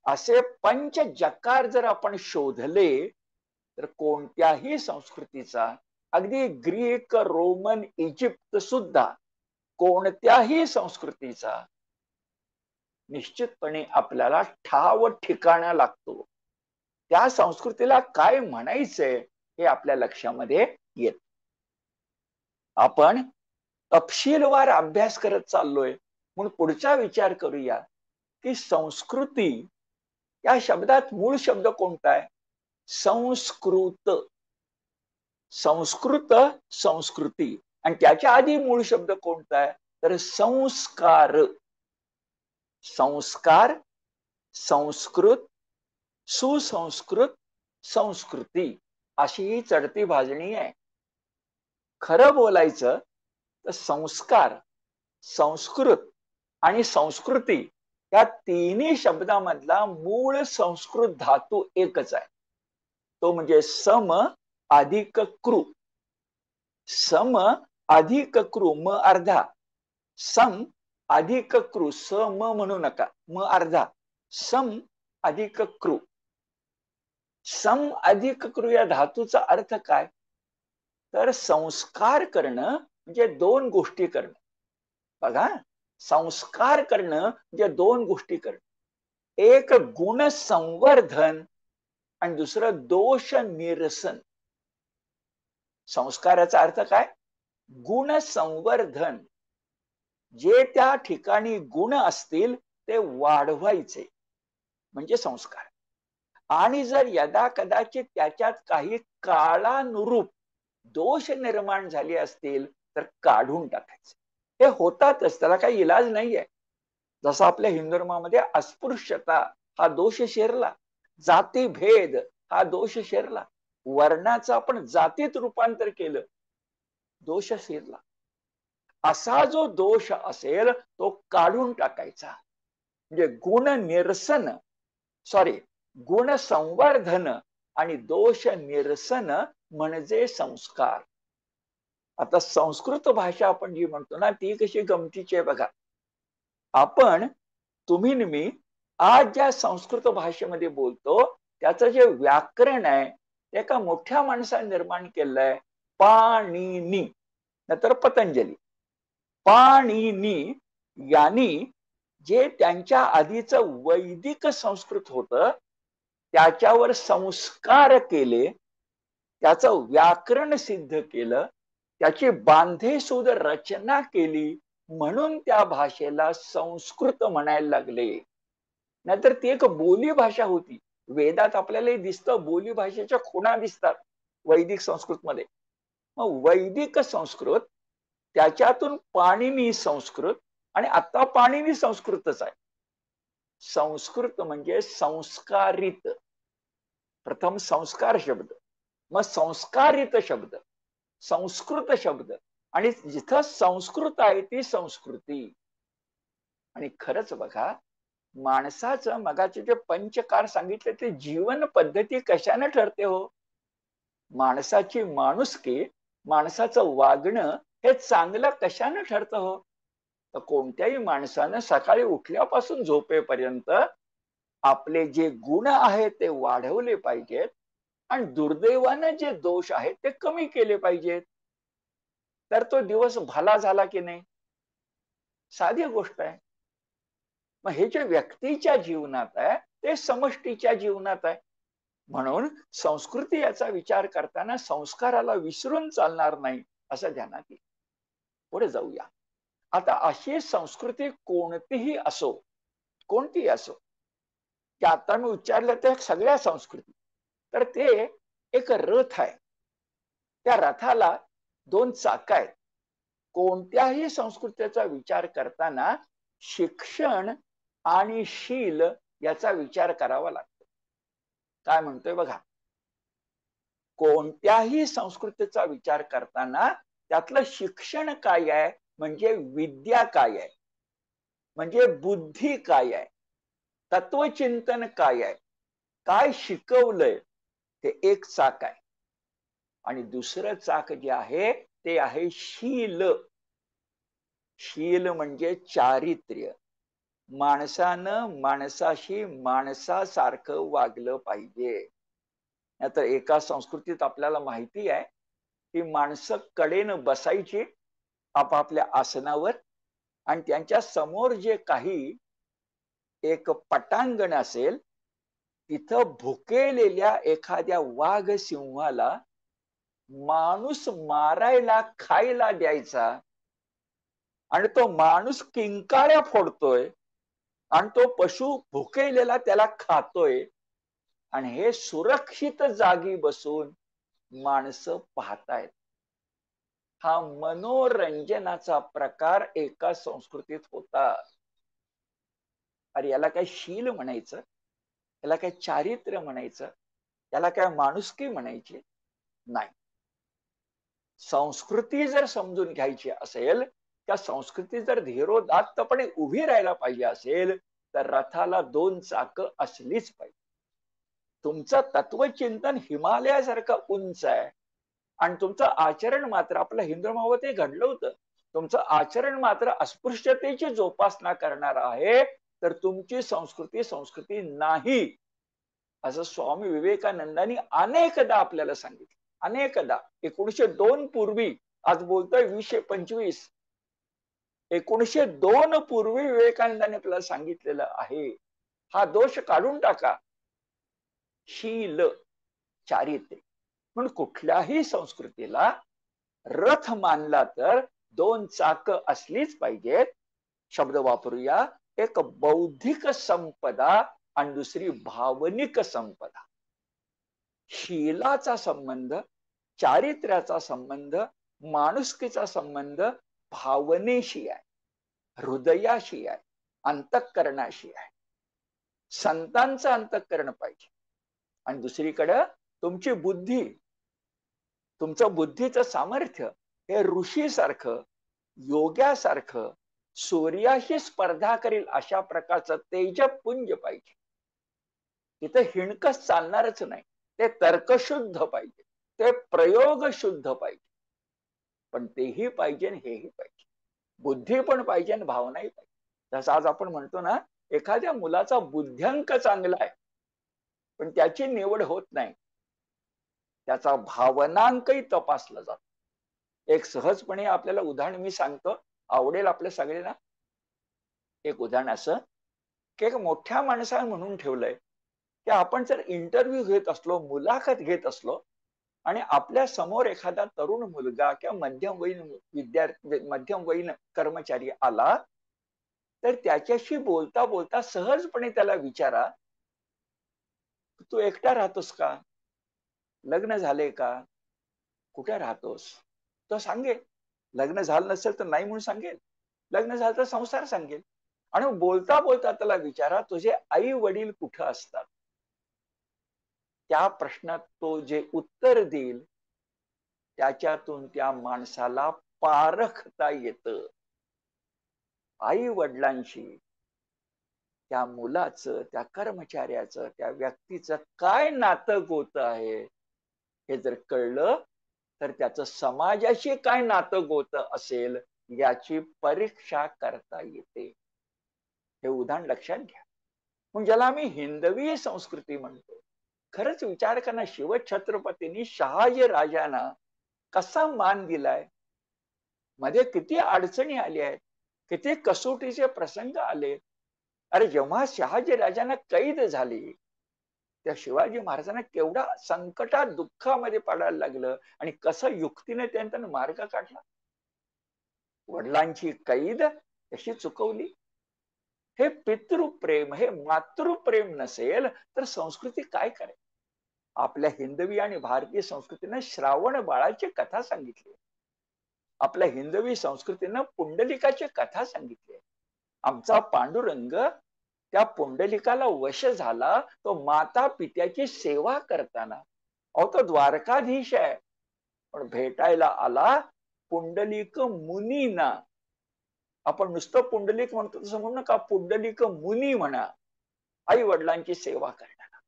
असे पंचजकार जर आपण शोधले तर कोणत्याही संस्कृतीचा, अगदी ग्रीक, रोमन, इजिप्त सुद्धा कोणत्याही संस्कृतीचा निश्चितपणे आपल्याला ठाव ठिकाणा लागतो. त्या संस्कृतीला काय म्हणायचंय हे आपल्या लक्षामध्ये येत. आपण तपशीलवार अभ्यास करत चाललोय म्हणून पुढचा विचार करूया की संस्कृती या शब्दात मूळ शब्द कोणता आहे? संस्कृत. संस्कृत संस्कृती. आणि त्याच्या आधी मूळ शब्द कोणता आहे? तर संस्कार. संस्कार, संस्कृत, सुसंस्कृत, संस्कृती अशी ही चढती भाजणी आहे. खरं बोलायचं तर संस्कार, संस्कृत आणि संस्कृती या तिन्ही शब्दामधला मूळ संस्कृत धातू एकच आहे. तो म्हणजे सम अधिक कृ. सम अधिक कृ, म अर्धा. सम अधिक कृ, स म म्हणू नका, म अर्धा. सम अधिक कृ. सम अधिक कृ या धातूचा अर्थ काय? तर संस्कार करणं म्हणजे दोन गोष्टी करणं. बघा, संस्कार करणं म्हणजे दोन गोष्टी करणं. एक गुण संवर्धन आणि दुसरं दोष निरसन. संस्काराचा अर्थ काय? गुण संवर्धन. जे त्या ठिकाणी गुण असतील ते वाढवायचे म्हणजे संस्कार. आणि जर यदा कदाचित त्याच्यात काही काळानुरूप दोष निर्माण झाले असतील तर काढून टाकायचे. हे होतातच, त्याला काही इलाज नाहीये. जसं आपल्या हिंदू धर्मामध्ये अस्पृश्यता हा दोष शिरला, जातीभेद हा दोष शिरला, वर्णाचं आपण जातीत रूपांतर केलं, दोष शिरला. असा जो दोष असेल तो काढून टाकायचा. म्हणजे गुण निरसन, गुण संवर्धन आणि दोष निरसन म्हणजे संस्कार. आता संस्कृत भाषा आपण जी म्हणतो ना ती कशी गमतीची आहे बघा. आपण, तुम्ही मी आज ज्या संस्कृत भाषेमध्ये बोलतो त्याचं जे व्याकरण आहे ते एका मोठ्या माणसाने निर्माण केलंय, पाणिनी नंतर पतंजली. पाणिनी यांनी जे त्यांच्या आधीचं वैदिक संस्कृत होतं त्याच्यावर संस्कार केले, त्याचं व्याकरण सिद्ध केलं, त्याची बांधेसूद रचना केली, म्हणून त्या भाषेला संस्कृत म्हणायला लागले. नाहीतर ती एक बोली भाषा होती. वेदात आपल्याला दिसतं बोली भाषेच्या खुणा दिसतात वैदिक संस्कृतमध्ये. मग वैदिक संस्कृत, त्याच्यातून पाणिनी संस्कृत, आणि आता पाणिनी संस्कृतच आहे. संस्कृत म्हणजे संस्कारित. प्रथम संस्कार शब्द, मग संस्कारित शब्द, संस्कृत शब्द, आणि जिथं संस्कृत आहे ती संस्कृती. आणि खरंच बघा, माणसाचं मगाचे जे पंचकार सांगितले ते जीवन पद्धती कशाने ठरते हो? माणसाची माणुसकी, माणसाचं वागणं हे चांगलं कशाने ठरतं हो? तर कोणत्याही माणसानं सकाळी उठल्यापासून झोपेपर्यंत आपले जे गुण आहेत ते वाढवले पाहिजेत आणि दुर्दैवानं जे दोष आहेत ते कमी केले पाहिजेत. तर तो दिवस भला झाला की नाही? साधी गोष्ट आहे. मग हे जे व्यक्तीच्या जीवनात आहे ते समष्टीच्या जीवनात आहे. म्हणून संस्कृती याचा विचार करताना संस्काराला विसरून चालणार नाही असं ध्यानात येईल. पुढे जाऊया. आता अशी संस्कृती कोणतीही असो, कोणतीही असो, की आता मी उच्चारलं ते सगळ्या संस्कृती, तर ते एक रथ आहे. त्या रथाला दोन चाकं आहेत. कोणत्याही संस्कृतीचा विचार करताना शिक्षण आणि शील याचा विचार करावा लागतो. काय म्हणतोय बघा, कोणत्याही संस्कृतीचा विचार करताना त्यातलं शिक्षण काय आहे, म्हणजे विद्या काय आहे, म्हणजे बुद्धी काय आहे, तत्वचिंतन काय आहे, काय शिकवलंय, ते एक चाक आहे. आणि दुसरं चाक जे आहे ते आहे शील. शील म्हणजे चारित्र्य. माणसानं माणसाशी माणसासारखं वागलं पाहिजे. नाहीतर एका संस्कृतीत आपल्याला माहिती आहे की माणसं कडेनं बसायची आपापल्या आसनावर आणि त्यांच्या समोर जे काही एक पटांगण असेल, तिथं भुकेलेल्या एखाद्या वाघ सिंहाला माणूस मारायला खायला द्यायचा, आणि तो माणूस किंकाळ्या फोडतोय, आणि तो पशु भुकेलेला त्याला खातोय, आणि हे सुरक्षित जागी बसून माणसं पाहतायत. हा मनोरंजनाचा प्रकार एका संस्कृतीत होता. अरे याला काय शील म्हणायचं, याला काय चारित्र्य म्हणायचं, याला काय माणुसकी म्हणायची? नाही. संस्कृती जर समजून घ्यायची असेल, त्या संस्कृती जर धीरोदात्तपणे उभी राहायला पाहिजे असेल, तर रथाला 2 चाकं असलीच पाहिजे. तुमचं तत्वचिंतन हिमालयासारखं उंच आहे, आणि तुमचं आचरण मात्र, आपलं हिंदू धर्मावर ते घडलं होतं, तुमचं आचरण मात्र अस्पृश्यतेची जोपासना करणार आहे, तर तुमची संस्कृती संस्कृती नाही, असं स्वामी विवेकानंदांनी अनेकदा आपल्याला सांगितलं. अनेकदा 1902 पूर्वी, आज बोलतोय 2025, 1902 पूर्वी विवेकानंदांनी आपल्याला सांगितलेलं आहे. हा दोष काढून टाका. शील, चारित्र्य. म्हणून कुठल्याही संस्कृतीला रथ मानला तर 2 चाकं असलीच पाहिजेत. शब्द वापरूया, एक बौद्धिक संपदा आणि दुसरी भावनिक संपदा. शीलाचा संबंध, चारित्र्याचा संबंध, माणुसकीचा संबंध भावनेशी आहे, हृदयाशी आहे, अंतःकरणाशी आहे. संतांचं अंतःकरण पाहिजे. आणि दुसरीकडं तुमची बुद्धी, तुमचं बुद्धीचं सामर्थ्य हे ऋषीसारखं, योग्यासारखं, सूर्याशी स्पर्धा करील अशा प्रकारचं तेजपुंज पाहिजे. तिथं हिणकस चालणारच नाही. ते तर्कशुद्ध पाहिजे, ते प्रयोग शुद्ध पाहिजे. पण तेही पाहिजे आणि हेही पाहिजे. बुद्धी पण पाहिजे आणि भावनाही पाहिजे. जसं आज आपण म्हणतो ना, एखाद्या मुलाचा बुद्ध्यांक चांगला आहे, पण त्याची निवड होत नाही, त्याचा भावनांकही तपासला जातो. एक सहजपणे आपल्याला उदाहरण मी सांगतो, आवडेल आपल्या सगळ्यांना. एक उदाहरण असं की एक मोठ्या माणसाने म्हणून ठेवलंय की आपण जर इंटरव्ह्यू घेत असलो, मुलाखत घेत असलो, आणि आपल्या समोर एखादा तरुण मुलगा किंवा मध्यमवयीन विद्यार्थी, मध्यमवयीन कर्मचारी आला, तर त्याच्याशी बोलता बोलता सहजपणे त्याला विचारा, तू एकटा राहतोस का, लग्न झाले का, कुठे राहतोस? तो सांगेल. लग्न झालं नसेल तर नाही म्हणून सांगेल, लग्न झालं तर संसार सांगेल. आणि बोलता बोलता त्याला विचारा, तुझे आई वडील कुठं असतात? त्या प्रश्नात तो जे उत्तर देईल, त्याच्यातून त्या माणसाला पारखता येतं. आई वडिलांशी त्या मुलाचं, त्या कर्मचाऱ्याचं, त्या व्यक्तीचं काय नातं गोत आहे हे जर कळलं, तर त्याचं समाजाशी काय नातं गोत असेल याची परीक्षा करता येते. हे उदाहरण लक्षात घ्या. मग ज्याला आम्ही हिंदवी संस्कृती म्हणतो, खरंच विचार करा, शिवछत्रपतींनी शहाजी राजांना कसा मान दिलाय. मध्ये किती अडचणी आल्या आहेत, किती कसोटीचे प्रसंग आले. अरे जेव्हा शहाजी राजांना कैद झाली, त्या शिवाजी महाराजांना केवढा संकटात, दुःखामध्ये पडायला लागलं, आणि कसं युक्तीने त्यांना मार्ग काढला. वडिलांची कैद कशी चुकवली. हे पितृप्रेम, हे मातृप्रेम नसेल तर संस्कृती काय करेल? आपल्या हिंदवी आणि भारतीय संस्कृतीने श्रावण बाळाची कथा सांगितली. आपल्या हिंदवी संस्कृतीनं पुंडलिकाची कथा सांगितली. आमचा पांडुरंग त्या पुंडलिकाला वश झाला, तो माता पित्याची सेवा करताना. अहो तो द्वारकाधीश आहे, पण भेटायला आला पुंडलिक मुनीना. आपण नुसतं पुंडलिक म्हणतो तसं म्हणू नका, पुंडलिक मुनी म्हणा, आई वडिलांची सेवा करताना.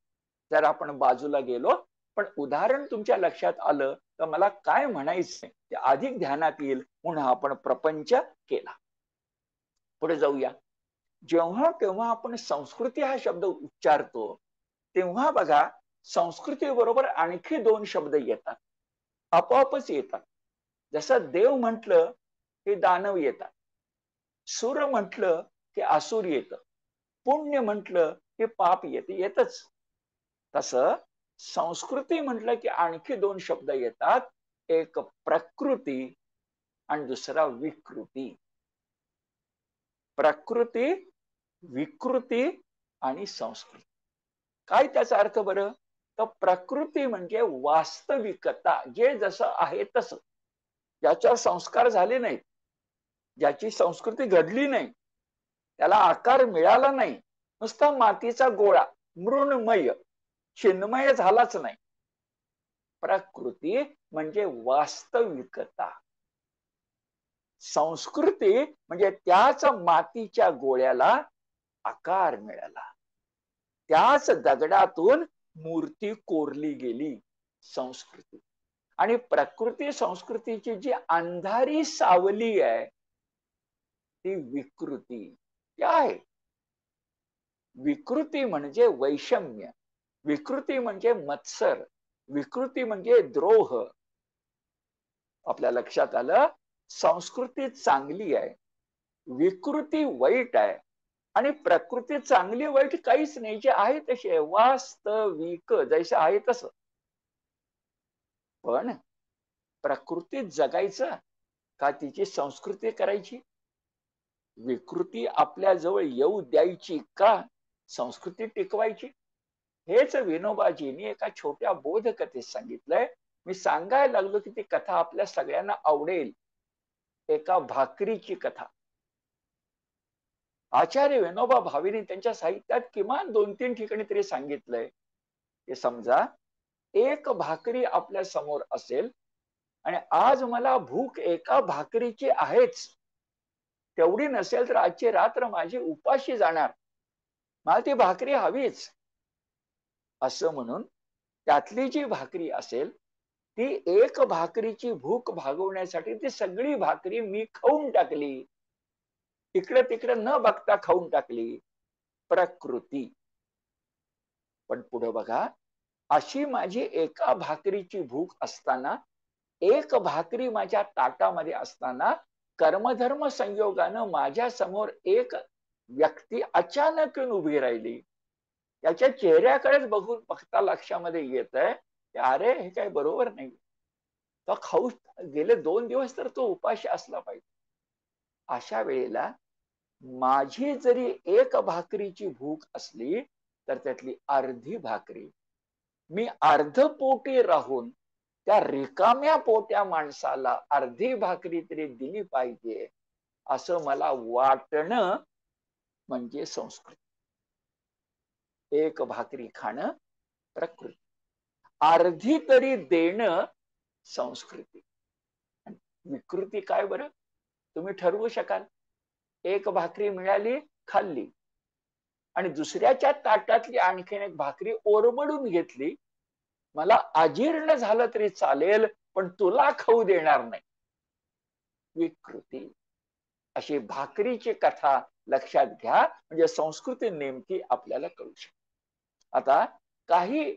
जर आपण बाजूला गेलो, पण उदाहरण तुमच्या लक्षात आलं तर मला काय म्हणायचंय ते अधिक ध्यानात येईल, म्हणून आपण प्रपंच केला. पुढे जाऊया. जेव्हा केव्हा आपण संस्कृती हा शब्द उच्चारतो, तेव्हा बघा संस्कृती बरोबर आणखी 2 शब्द येतात, आपोआपच येतात. जसं देव म्हटलं की दानव येतात, सुर म्हटलं की असुर येतं, पुण्य म्हटलं की पाप येतच. तसं संस्कृती म्हटलं की आणखी दोन शब्द येतात, एक प्रकृती आणि दुसरा विकृती. प्रकृती, विकृती आणि संस्कृती. काय त्याचा अर्थ बरं? तर प्रकृती म्हणजे वास्तविकता, जे जसं आहे तसं, ज्याच्यावर संस्कार झाले नाहीत, ज्याची संस्कृती घडली नाही, त्याला आकार मिळाला नाही, नुसता मातीचा गोळा, मृण्मय, चिन्मय झालाच नाही. प्रकृती म्हणजे वास्तविकता. संस्कृती म्हणजे त्याच मातीच्या गोळ्याला आकार मिळाला, त्याच दगडातून मूर्ती कोरली गेली, संस्कृती. आणि प्रकृती संस्कृतीची जी अंधारी सावली आहे ती विकृती. क्या आहे? विकृती म्हणजे वैषम्य, विकृती म्हणजे मत्सर, विकृती म्हणजे द्रोह. आपल्या लक्षात आलं, संस्कृती चांगली आहे, विकृती वाईट आहे, आणि प्रकृती चांगली वाईट काहीच नाही, जे आहे तशी आहे, वास्तविक, जैसे आहे तसं. पण प्रकृतीत जगायचं का तिची संस्कृती करायची? विकृती आपल्या जवळ येऊ द्यायची का संस्कृती टिकवायची? हेच विनोबाजींनी एका छोट्या बोधकथेत सांगितलंय. मी सांगायला लागलो की ती कथा आपल्या सगळ्यांना आवडेल. एका भाकरीची कथा. आचार्य विनोबा भावेंनी त्यांच्या साहित्यात किमान 2-3 ठिकाणी तरी सांगितलंय की समजा एक भाकरी आपल्या समोर असेल आणि आज मला भूक एका भाकरीची आहेच, तेवढी नसेल तर आजची रात्र माझी उपाशी जाणार, मला ती भाकरी हवीच, असं म्हणून त्यातली जी भाकरी असेल ती एक भाकरीची भूक भागवण्यासाठी ती सगळी भाकरी मी खाऊन टाकली, इकडे तिकडे न बघता खाऊन टाकली, प्रकृती. पण पुढे बघा, अशी माझी एका भाकरीची भूक असताना, एक भाकरी माझ्या ताटामध्ये असताना, कर्मधर्म संयोगानं माझ्या समोर एक व्यक्ती अचानक उभी राहिली. त्याच्या चेहऱ्याकडेच बघून बघता लक्षामध्ये येत आहे की अरे हे काही बरोबर नाही, तो खाऊ गेले 2 दिवस तर तो उपाशी असला पाहिजे. अशा वेळेला माझी जरी एक भाकरीची भूक असली तर त्यातली अर्धी भाकरी मी अर्ध पोटी राहून त्या रिकाम्या पोट्या माणसाला अर्धी भाकरी तरी दिली पाहिजे, असं मला वाटणं म्हणजे संस्कृती. एक भाकरी खाणं प्रकृती, अर्धी तरी देणं संस्कृती. विकृती काय बरं? तुम्ही ठरवू शकाल. एक भाकरी मिळाली, खाल्ली, आणि दुसऱ्याच्या ताटातली आणखीन एक भाकरी ओरबडून घेतली, मला अजीर्ण झालं तरी चालेल पण तुला खाऊ देणार नाही, विकृती. अशी भाकरीची कथा लक्षात घ्या, म्हणजे संस्कृती नेमकी आपल्याला कळू शकते. आता काही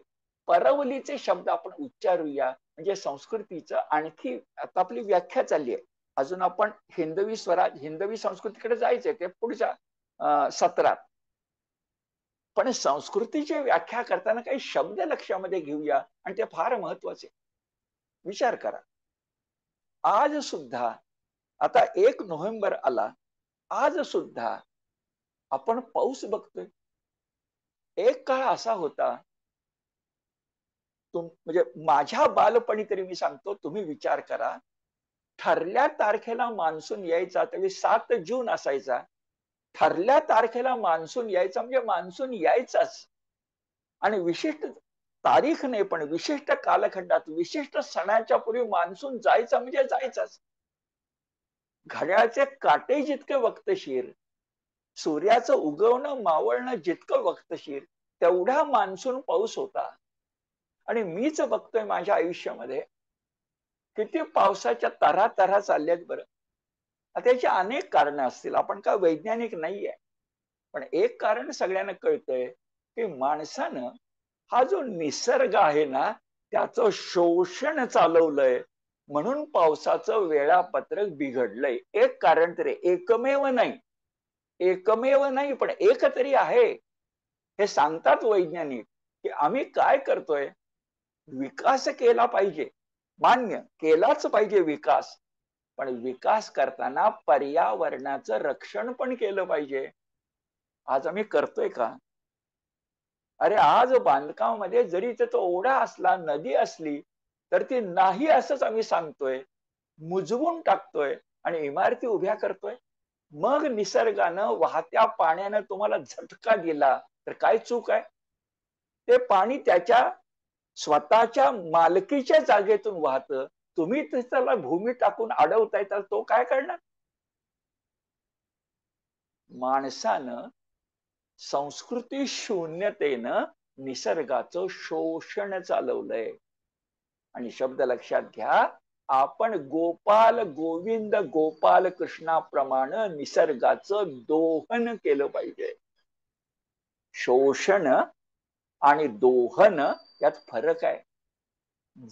परवलीचे शब्द आपण उच्चारूया, म्हणजे संस्कृतीचं आणखी आता आपली व्याख्या चालली आहे. अजून आपण हिंदवी स्वराज, हिंदवी संस्कृतीकडे जायचंय, ते पुढच्या सत्रात. पण संस्कृतीची व्याख्या करताना काही शब्द लक्षामध्ये घेऊया, आणि ते फार महत्वाचे. विचार करा, आज सुद्धा, आता 1 नोव्हेंबर आला, आज सुद्धा आपण पाऊस बघतोय. एक काळ असा होता, म्हणजे माझ्या बालपणी तरी मी सांगतो, तुम्ही विचार करा, ठरल्या तारखेला मान्सून यायचा, त्यावेळी 7 जून असायचा. ठरल्या तारखेला मान्सून यायचा म्हणजे मान्सून यायचाच, आणि विशिष्ट तारीख नाही पण विशिष्ट कालखंडात विशिष्ट सणाच्या पूर्वी मान्सून जायचा म्हणजे जायचाच. घड्याळाचे काटे जितके वक्तशीर, सूर्याचं उगवणं मावळणं जितकं वक्तशीर, तेवढा मान्सून पाऊस होता. आणि मीच बघतोय माझ्या आयुष्यामध्ये किती पावसाच्या तऱ्हा तऱ्हा चालल्यात बरं. त्याची अनेक कारणं असतील, आपण काय वैज्ञानिक नाहीये, पण एक कारण सगळ्यांना कळतंय की माणसानं हा जो निसर्ग आहे ना त्याचं शोषण चालवलंय, म्हणून पावसाचं वेळापत्रक बिघडलंय. एक कारण तरी, एकमेव नाही पण एक तरी आहे. हे सांगतात वैज्ञानिक की आम्ही काय करतोय, विकास केला पाहिजे, मान्य केलाच पाहिजे विकास, पण विकास करताना पर्यावरणाचं रक्षण पण केलं पाहिजे. आज आम्ही करतोय का? अरे आज बांधकामामध्ये जरी तो ओढा असला, नदी असली, तर ती नाही असंच आम्ही सांगतोय, मुजवून टाकतोय आणि इमारती उभ्या करतोय. मग निसर्गानं वाहत्या पाण्यानं तुम्हाला झटका दिला तर काय चूक आहे? ते पाणी त्याच्या स्वतःच्या मालकीच्या जागेतून वाहतं, तुम्ही त्याला भूमी टाकून अडवताय, तर तो काय करणार? माणसानं संस्कृती शून्यतेनं निसर्गाचं शोषण चालवलंय. आणि शब्द लक्षात घ्या, आपण गोपाल गोविंद गोपाल कृष्णाप्रमाणे निसर्गाचं दोहन केलं पाहिजे. शोषण आणि दोहन यात फरक आहे.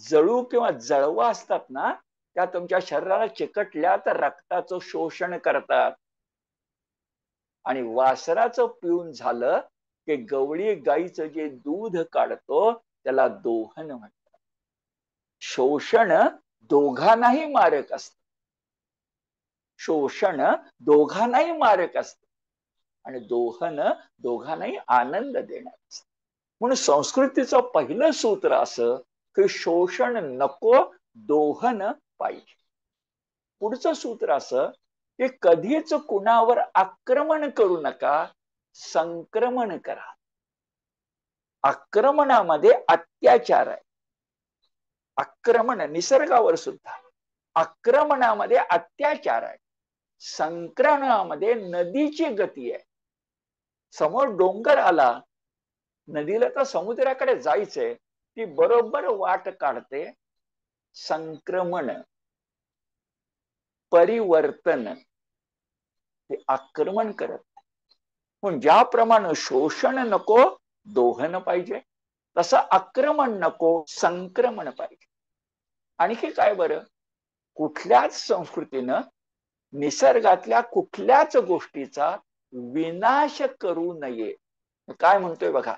जळू किंवा जळवा असतात ना, त्या तुमच्या शरीराला चिकटल्या तर रक्ताचं शोषण करतात. आणि वासराचं पिऊन झालं की गवळी गाईचं जे दूध काढतो त्याला दोहन म्हणतात. शोषण दोघांनाही मारक असत. शोषण दोघांनाही मारक असत आणि दोहन दोघांनाही आनंद देणार असत. म्हणून संस्कृतीचं पहिलं सूत्र असं की शोषण नको, दोहन पाहिजे. पुढचं सूत्र असं की कधीच कुणावर आक्रमण करू नका, संक्रमण करा. आक्रमणामध्ये अत्याचार आहे. आक्रमण निसर्गावर सुद्धा, आक्रमणामध्ये अत्याचार आहे. संक्रमणामध्ये नदीची गती आहे. समोर डोंगर आला, नदीला तर समुद्राकडे जायचंय, ती बरोबर वाट काढते. संक्रमण, परिवर्तन, हे आक्रमण करत. पण ज्याप्रमाणे शोषण नको, दोहन पाहिजे, तसं आक्रमण नको, संक्रमण पाहिजे. आणखी काय बरं, कुठल्याच संस्कृतीनं निसर्गातल्या कुठल्याच गोष्टीचा विनाश करू नये. काय म्हणतोय बघा,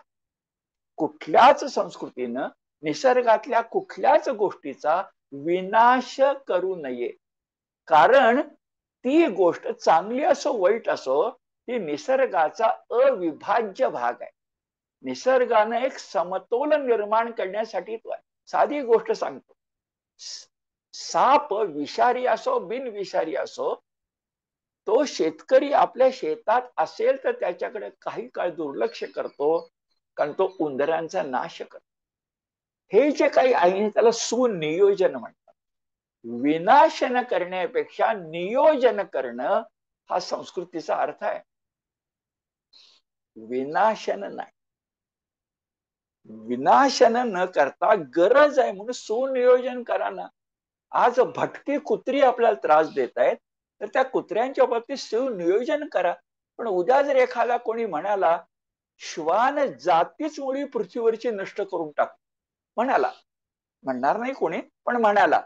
कुठल्याच संस्कृतीनं निसर्गातल्या कुठल्याच गोष्टीचा विनाश करू नये. कारण ती गोष्ट चांगली असो वाईट असो, ती निसर्गाचा अविभाज्य भाग आहे. निसर्गानं एक समतोल निर्माण करण्यासाठी तो आहे. साधी गोष्ट सांगतो, साप विषारी असो बिनविषारी असो, तो शेतकरी आपल्या शेतात असेल तर त्याच्याकडे काही काळ दुर्लक्ष करतो, कारण तो उंदरांचा नाश करतो. हे जे काही आहे त्याला सुनियोजन म्हणतात. विनाशन करण्यापेक्षा नियोजन करणं हा संस्कृतीचा अर्थ आहे. विनाशन नाही, विनाशन न करता गरज आहे म्हणून सुनियोजन करा ना. आज भटकी कुत्री आपल्याला त्रास देत आहेत, तर त्या कुत्र्यांच्या बाबतीत सुनियोजन करा. पण उद्या जर एखादा कोणी म्हणाला श्वान जातीच मुळी पृथ्वीवरची नष्ट करून टाक, म्हणाला, म्हणणार नाही कोणी पण म्हणाला,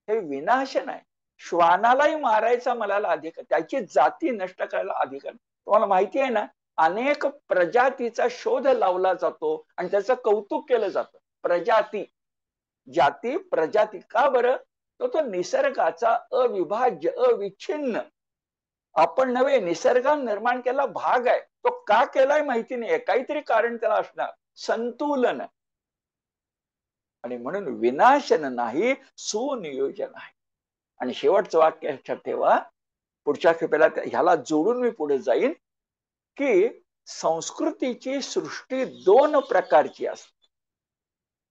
हे विनाशन आहे. श्वानालाही मारायचा मला अधिकार, त्याची जाती नष्ट करायला अधिकार. तुम्हाला माहिती आहे ना, अनेक प्रजातीचा शोध लावला जातो आणि त्याचं कौतुक केलं जातं. प्रजाती, जाती, प्रजाती, का बरं? तो निसर्गाचा अविभाज्य अविच्छिन्न, आपण नव्हे निसर्गाने निर्माण केला भाग आहे. तो का केलाय माहिती नाही, काहीतरी कारण त्याला असणार, संतुलन. आणि म्हणून विनाशन नाही, सुनियोजन आहे. आणि शेवटचं वाक्य लक्षात ठेवा, पुढच्या खेपेला ह्याला जोडून मी पुढे जाईन की संस्कृतीची सृष्टी दोन प्रकारची असते.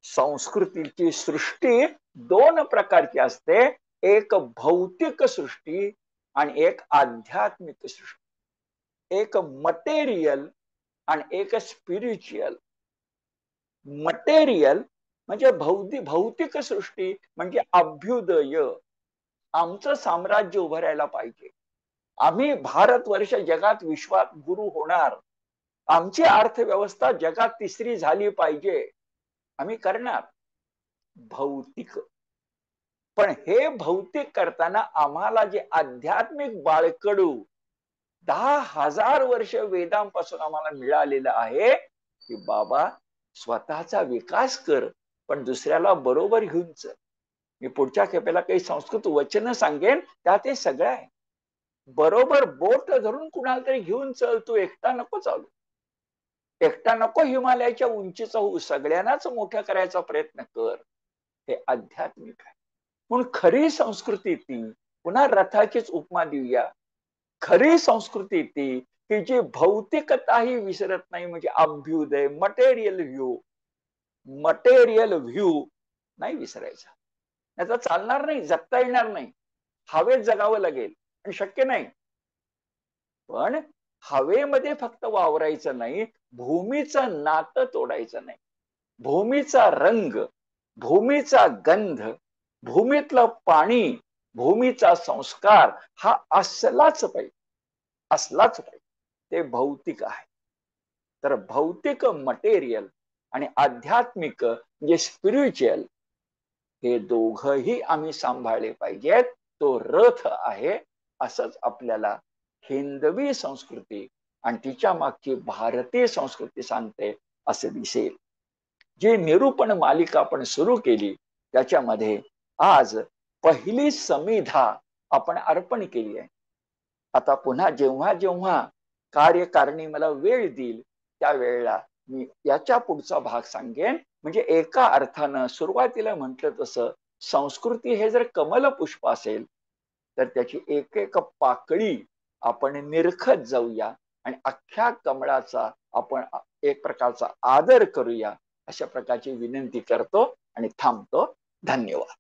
संस्कृतीची सृष्टी दोन प्रकारची असते, एक भौतिक सृष्टी आणि एक आध्यात्मिक सृष्टी. एक मटेरियल आणि एक स्पिरिच्युअल. मटेरियल म्हणजे भौतिक सृष्टी म्हणजे अभ्युदय, आमचं साम्राज्य उभारायला पाहिजे, आम्ही भारतवर्ष जगात विश्वात गुरु होणार, आमची अर्थव्यवस्था जगात तिसरी झाली पाहिजे, आम्ही करणार. भौतिक. पण हे भौतिक करताना आम्हाला जे आध्यात्मिक बाळकडू 10,000 वर्ष वेदांपासून आम्हाला मिळालेलं आहे की बाबा स्वतःचा विकास कर, पण दुसऱ्याला बरोबर घेऊन चल. मी पुढच्या खेपेला काही संस्कृत वचन सांगेन, त्यात हे सगळं आहे. बरोबर बोट धरून कुणाला तरी घेऊन चल, तू एकटा नको चालू. एकटा नको हिमालयाच्या उंचीचा होऊ, सगळ्यांनाच मोठं करायचा प्रयत्न कर. हे आध्यात्मिक आहे. म्हणून खरी संस्कृती ती, पुन्हा रथाचीच उपमा देऊया, खरी संस्कृती ती की जी भौतिकताही विसरत नाही, म्हणजे अभ्युदय, मटेरियल व्ह्यू नाही विसरायचा. याचा चालणार नाही, जगता येणार नाही. हवेत जगावं लागेल आणि शक्य नाही. पण हवेमध्ये फक्त वावरायचं नाही, भूमीचं नातं तोडायचं नाही. भूमीचा रंग, भूमीचा गंध, भूमीतलं पाणी, भूमीचा संस्कार हा असलाच पाहिजे, असलाच पाहिजे. ते भौतिक आहे. तर भौतिक मटेरियल आणि आध्यात्मिक म्हणजे स्पिरिच्युअल, हे दोघही आम्ही सांभाळले पाहिजेत. तो रथ आहे असंच आपल्याला हिंदवी संस्कृती आणि तिच्या मागची भारतीय संस्कृती सांगते असं दिसेल. जी निरूपण मालिका आपण सुरू केली त्याच्यामध्ये आज पहिली समिधा आपण अर्पण केली आहे. आता पुन्हा जेव्हा जेव्हा कार्यकारिणी मला वेळ देईल त्यावेळेला मी याच्या पुढचा भाग सांगेन. म्हणजे एका अर्थानं सुरुवातीला म्हटलं तसं संस्कृती हे जर कमल पुष्प असेल तर त्याची एक एक पाकळी आपण निरखत जाऊया आणि अख्ख्या कमळाचा आपण एक प्रकारचा आदर करूया, अशा प्रकारची विनंती करतो आणि थांबतो. धन्यवाद.